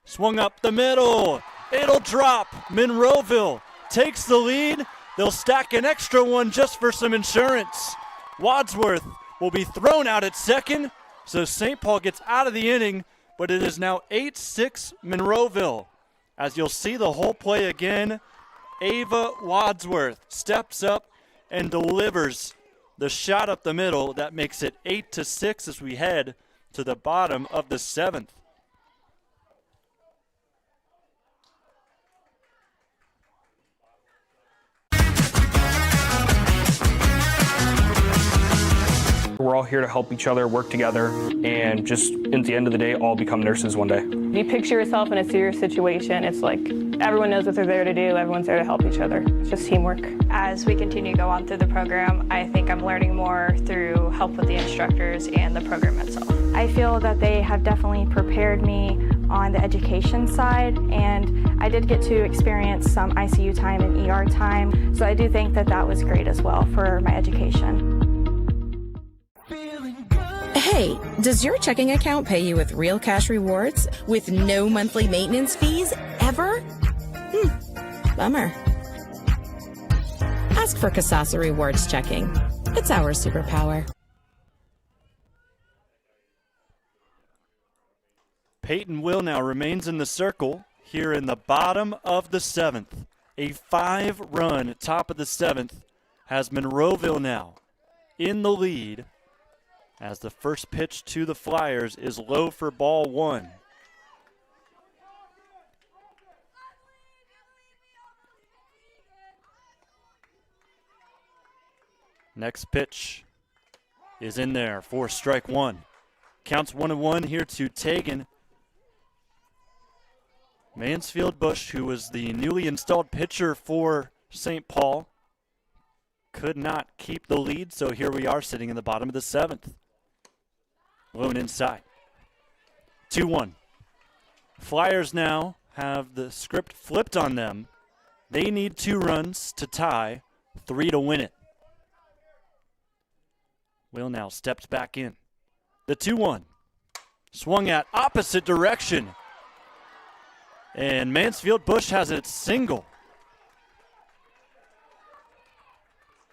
Swung up the middle. It'll drop. Monroeville takes the lead. They'll stack an extra one just for some insurance. Wadsworth will be thrown out at second, so St. Paul gets out of the inning, but it is now 8-6 Monroeville. As you'll see the whole play again, Ava Wadsworth steps up and delivers the shot up the middle. That makes it 8-6 as we head to the bottom of the 7th. We're all here to help each other, work together, and just at the end of the day, all become nurses one day. If you picture yourself in a serious situation, it's like everyone knows what they're there to do, everyone's there to help each other. It's just teamwork. As we continue to go on through the program, I think I'm learning more through help with the instructors and the program itself. I feel that they have definitely prepared me on the education side, and I did get to experience some ICU time and ER time, so I do think that that was great as well for my education. Hey, does your checking account pay you with real cash rewards with no monthly maintenance fees ever? Bummer. Ask for Kasasa Rewards checking. It's our superpower. Peyton Will now remains in the circle here in the bottom of the 7th. A 5-run top of the 7th has Monroeville now in the lead as the first pitch to the Flyers is low for ball 1. Next pitch is in there for strike 1. Counts 1-1 here to Tegan. Mansfield Bush, who was the newly installed pitcher for St. Paul, could not keep the lead, so here we are sitting in the bottom of the 7th. Lone inside. 2-1. Flyers now have the script flipped on them. They need 2 runs to tie, 3 to win it. Will now steps back in. The 2-1. Swung at opposite direction. And Mansfield Bush has it single.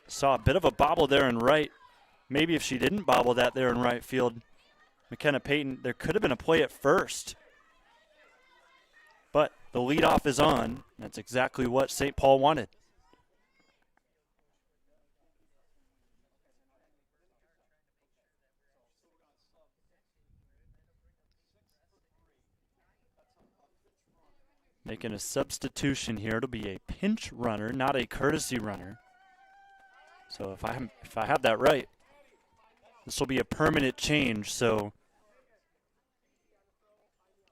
Saw a bit of a bobble there in right. Maybe if she didn't bobble that there in right field, McKenna Payton, there could have been a play at first. But the leadoff is on. That's exactly what St. Paul wanted. Making a substitution here. It'll be a pinch runner, not a courtesy runner. So if I have that right, this will be a permanent change. So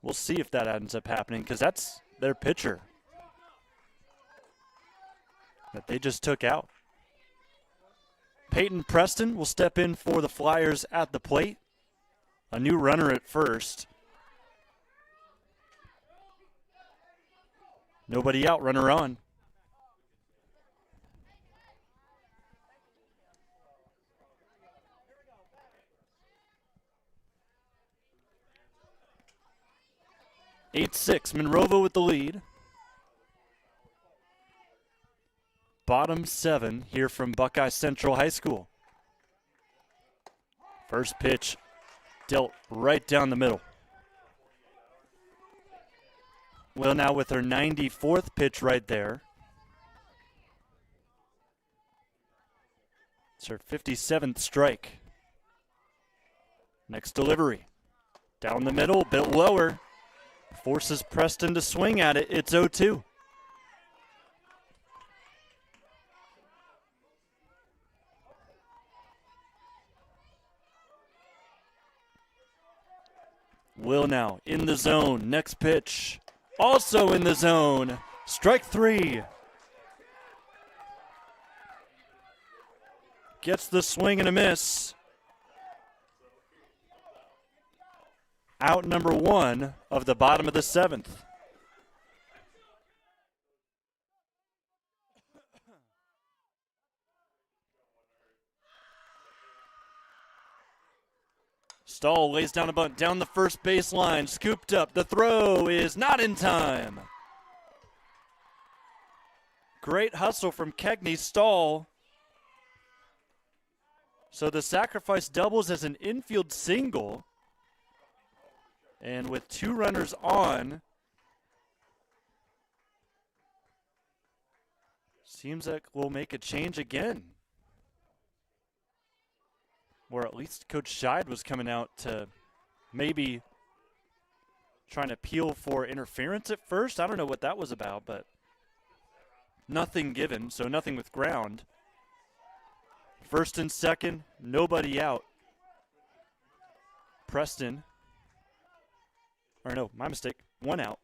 we'll see if that ends up happening, because that's their pitcher that they just took out. Peyton Preston will step in for the Flyers at the plate. A new runner at first. Nobody out, runner on. (8-6), Monroeville with the lead. Bottom 7 here from Buckeye Central High School. First pitch dealt right down the middle. Will now with her 94th pitch right there. It's her 57th strike. Next delivery. Down the middle, a bit lower. Forces Preston to swing at it. It's 0-2. Will now in the zone. Next pitch. Also in the zone. Strike 3. Gets the swing and a miss. Out number 1 of the bottom of the 7th. Stahl lays down a bunt down the first baseline, scooped up. The throw is not in time. Great hustle from Kegney. Stahl. So the sacrifice doubles as an infield single. And with 2 runners on, seems like we'll make a change again. Or at least Coach Scheid was coming out to maybe trying to appeal for interference at first. I don't know what that was about, but nothing given, so nothing with ground. First and second, nobody out. Preston. Or no, my mistake. 1 out.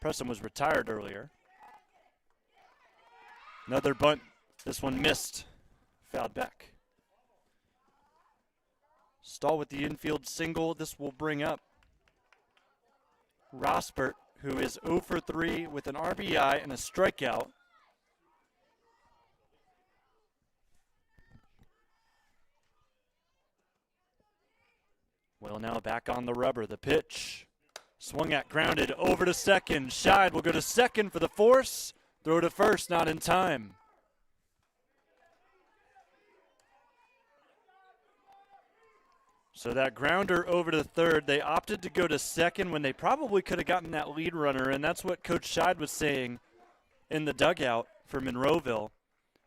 Preston was retired earlier. Another bunt. This one missed. Fouled back. Stahl with the infield single. This will bring up Rosbert, who is 0 for 3 with an RBI and a strikeout. Well, now back on the rubber. The pitch. Swung at, grounded, over to second. Scheid will go to second for the force. Throw to first, not in time. So that grounder over to third. They opted to go to second when they probably could have gotten that lead runner, and that's what Coach Scheid was saying in the dugout for Monroeville.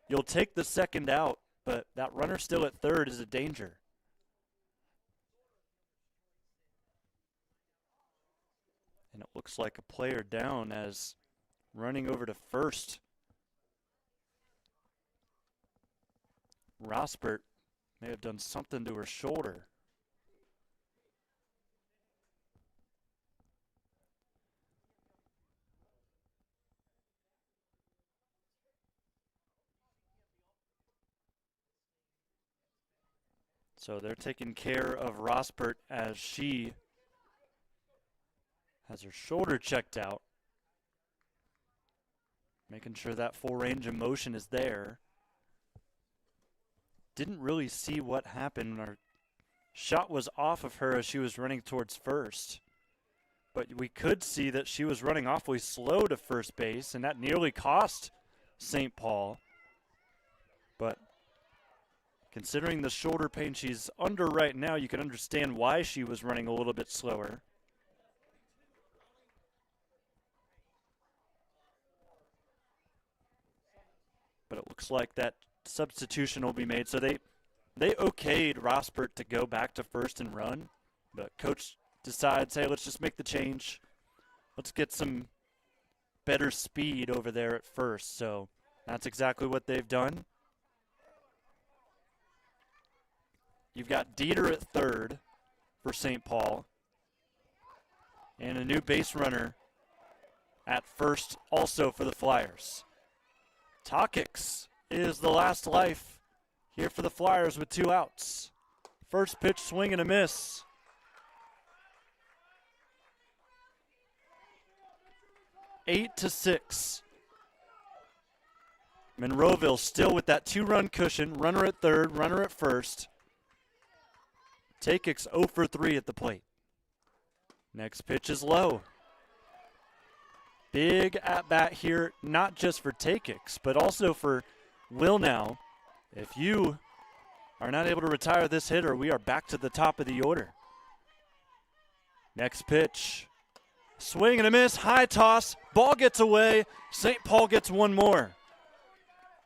You'll take the second out, but that runner still at third is a danger. And it looks like a player down as running over to first. Rosbert may have done something to her shoulder. So they're taking care of Rosbert as she has her shoulder checked out, making sure that full range of motion is there. Didn't really see what happened. Our shot was off of her as she was running towards first. But we could see that she was running awfully slow to first base, and that nearly cost St. Paul. But considering the shoulder pain she's under right now, you can understand why she was running a little bit slower. But it looks like that substitution will be made. So they okayed Rosbert to go back to first and run, but coach decides, hey, let's just make the change. Let's get some better speed over there at first. So that's exactly what they've done. You've got Dieter at third for St. Paul, and a new base runner at first also for the Flyers. Takix is the last life here for the Flyers with 2 outs. First pitch, swing and a miss. Eight to 6. Monroeville still with that 2-run cushion. Runner at third, runner at first. Takix 0 for 3 at the plate. Next pitch is low. Big at-bat here, not just for Takix, but also for Wilnow. If you are not able to retire this hitter, we are back to the top of the order. Next pitch. Swing and a miss, high toss, ball gets away. St. Paul gets one more.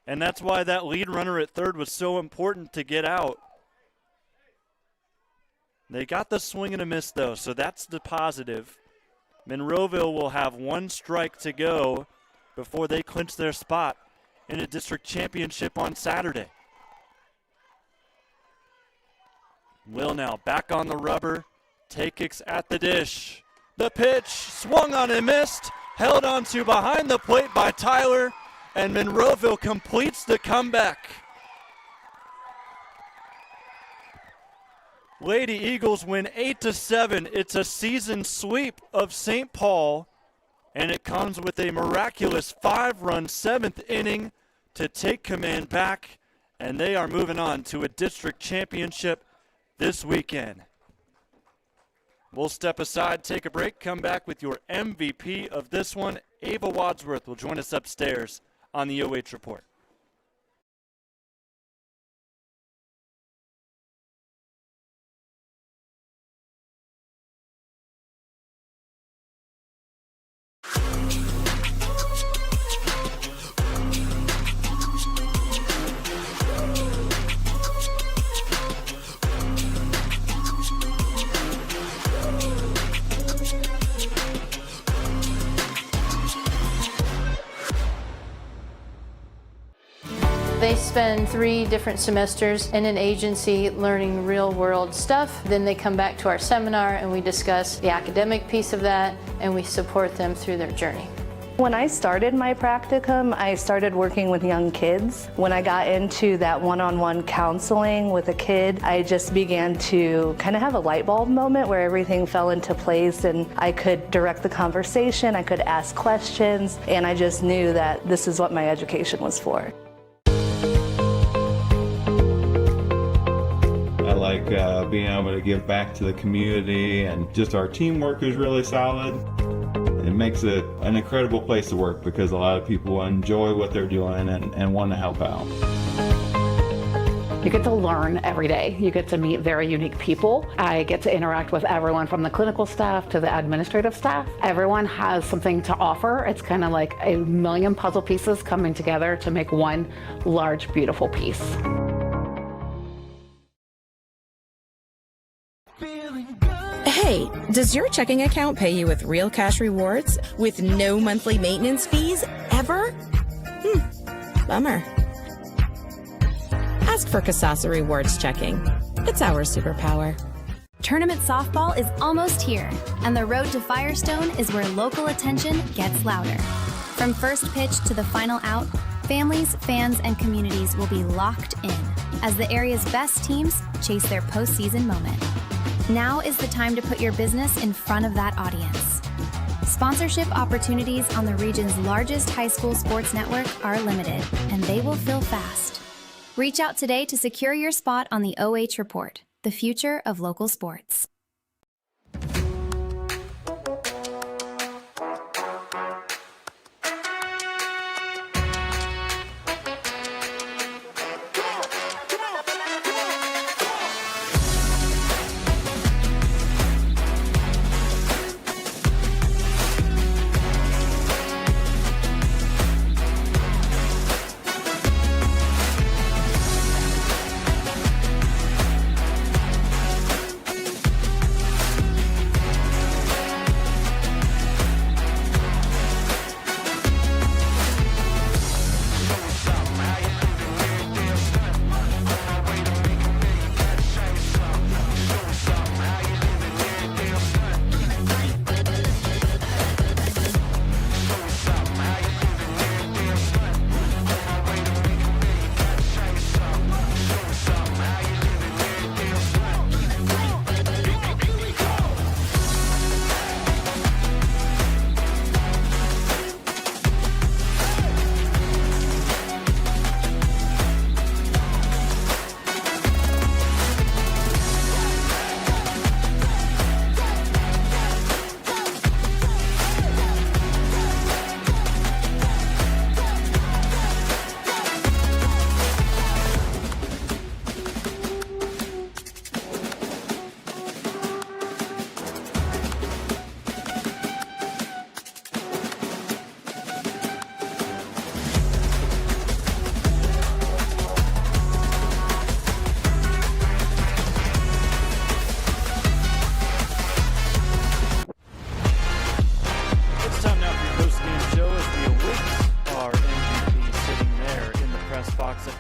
And that's why that lead runner at third was so important to get out. They got the swing and a miss, though, so that's the positive. Monroeville will have 1 strike to go before they clinch their spot in a district championship on Saturday. Wilnow back on the rubber. Takix at the dish. The pitch swung on and missed. Held onto behind the plate by Tyler. And Monroeville completes the comeback. Lady Eagles win 8-7. It's a season sweep of St. Paul, and it comes with a miraculous 5-run 7th inning to take command back, and they are moving on to a district championship this weekend. We'll step aside, take a break, come back with your MVP of this one. Ava Wadsworth will join us upstairs on the OH Report. They spend 3 different semesters in an agency learning real world stuff. Then they come back to our seminar and we discuss the academic piece of that and we support them through their journey. When I started my practicum, I started working with young kids. When I got into that one-on-one counseling with a kid, I just began to kind of have a light bulb moment where everything fell into place and I could direct the conversation, I could ask questions, and I just knew that this is what my education was for. I like being able to give back to the community, and just our teamwork is really solid. It makes it an incredible place to work because a lot of people enjoy what they're doing and want to help out. You get to learn every day. You get to meet very unique people. I get to interact with everyone from the clinical staff to the administrative staff. Everyone has something to offer. It's kind of like a million puzzle pieces coming together to make one large, beautiful piece. Hey, does your checking account pay you with real cash rewards with no monthly maintenance fees ever? Bummer. Ask for Kasasa Rewards Checking. It's our superpower. Tournament softball is almost here, and the road to Firestone is where local attention gets louder. From first pitch to the final out, families, fans, and communities will be locked in as the area's best teams chase their postseason moment. Now is the time to put your business in front of that audience. Sponsorship opportunities on the region's largest high school sports network are limited, and they will fill fast. Reach out today to secure your spot on the OH Report, the future of local sports.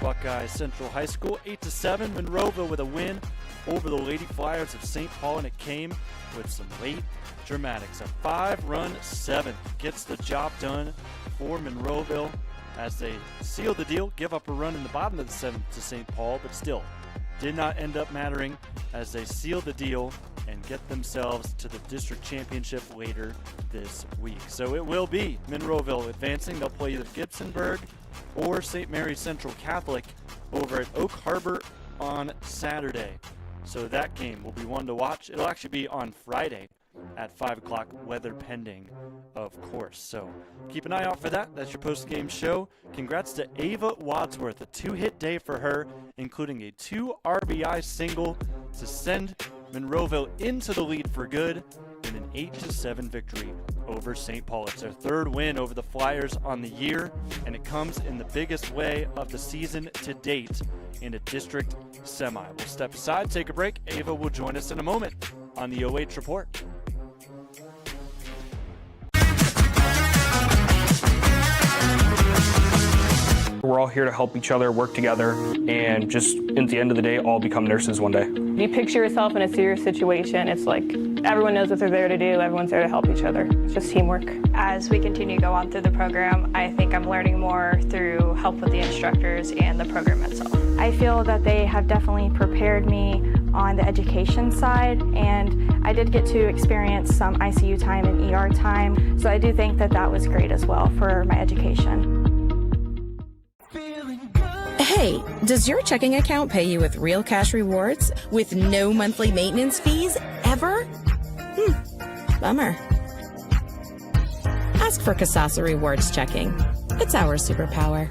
Buckeye Central High School, 8-7. Monroeville with a win over the Lady Flyers of St. Paul, and it came with some late dramatics. A 5-run seventh gets the job done for Monroeville as they seal the deal, give up a run in the bottom of the seventh to St. Paul, but still did not end up mattering as they seal the deal and get themselves to the district championship later this week. So it will be Monroeville advancing. They'll play either Gibsonburg or St. Mary's Central Catholic over at Oak Harbor on Saturday. So that game will be one to watch. It'll actually be on Friday at 5 o'clock, weather pending, of course. So keep an eye out for that. That's your post-game show. Congrats to Ava Wadsworth, a 2-hit day for her, including a 2 RBI single to send Monroeville into the lead for good in an 8-7 victory over St. Paul. It's their third win over the Flyers on the year, and it comes in the biggest way of the season to date in a district semi. We'll step aside, take a break. Ava will join us in a moment on the OH Report. We're all here to help each other, work together, and just at the end of the day, all become nurses one day. If you picture yourself in a serious situation, it's like everyone knows what they're there to do, everyone's there to help each other. It's just teamwork. As we continue to go on through the program, I think I'm learning more through help with the instructors and the program itself. I feel that they have definitely prepared me on the education side, and I did get to experience some ICU time and ER time, so I do think that that was great as well for my education. Hey, does your checking account pay you with real cash rewards with no monthly maintenance fees ever? Bummer. Ask for Kasasa Rewards Checking. It's our superpower.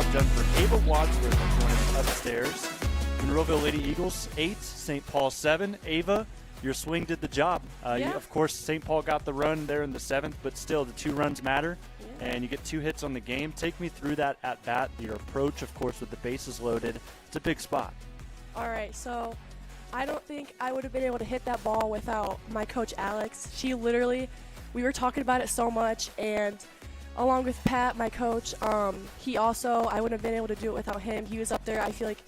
job done for Ava Wadsworth joining upstairs. Monroeville Lady Eagles 8, St. Paul 7. Ava, your swing did the job. Of course, St. Paul got the run there in the 7th, but still the 2 runs matter, and you get 2 hits on the game. Take me through that at bat, your approach, of course, with the bases loaded. It's a big spot. All right, so I don't think I would have been able to hit that ball without my coach, Alex. She literally, we were talking about it so much, and along with Pat, my coach, he also, I wouldn't have been able to do it without him. He was up there. I feel like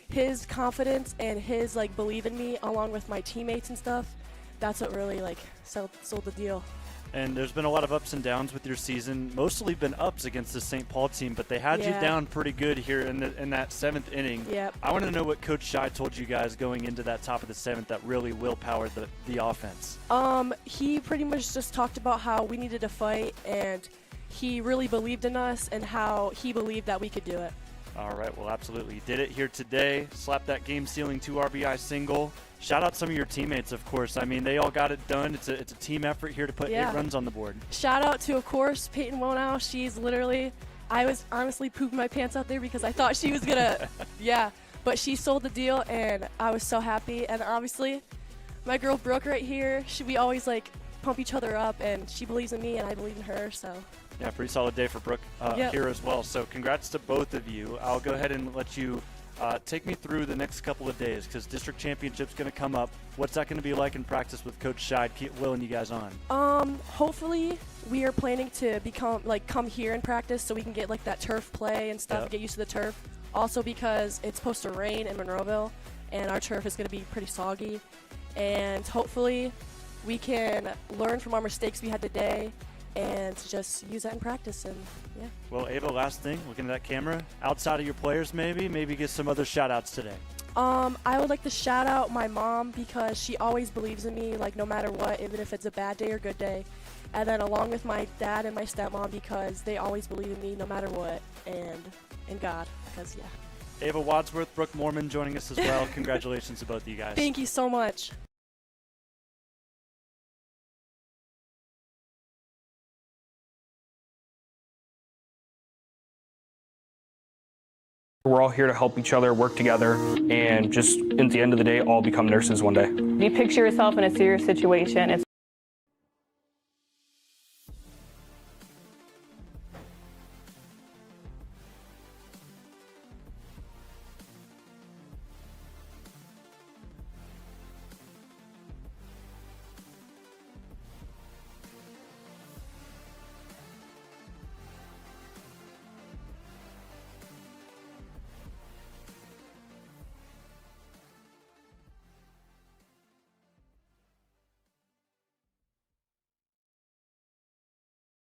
his confidence and his believe in me, along with my teammates and stuff, that's what really sold the deal. And there's been a lot of ups and downs with your season, mostly been ups against the St. Paul team, but they had you down pretty good here in that 7th inning. Yep. I want to know what Coach Scheid told you guys going into that top of the 7th that really willpowered the offense. He pretty much just talked about how we needed to fight, and he really believed in us and how he believed that we could do it. All right, well, absolutely. You did it here today. Slapped that game-sealing 2 RBI single. Shout out some of your teammates, of course. I mean, they all got it done. It's a team effort here to put 8 runs on the board. Shout out to, of course, Peyton Wonow. She's literally, I was honestly pooping my pants out there because I thought she was going to, but she sold the deal, and I was so happy. And obviously, my girl Brooke right here, we always pump each other up, and she believes in me, and I believe in her, so. Yeah, pretty solid day for Brooke here as well. So congrats to both of you. I'll go ahead and let you take me through the next couple of days because district championship's going to come up. What's that going to be like in practice with Coach Scheid, keep willing you guys on? Hopefully we are planning to come here in practice so we can get that turf play and stuff, get used to the turf. Also because it's supposed to rain in Monroeville and our turf is going to be pretty soggy. And hopefully we can learn from our mistakes we had today and just use that in practice. And Well, Ava, last thing, looking at that camera, outside of your players maybe get some other shout outs today. I would like to shout out my mom because she always believes in me, no matter what, even if it's a bad day or good day. And then along with my dad and my stepmom because they always believe in me no matter what, and in God, because Ava Wadsworth, Brooke Mormon joining us as well. Congratulations to both of you guys. Thank you so much. We're all here to help each other, work together, and just at the end of the day, all become nurses one day. You picture yourself in a serious situation. It's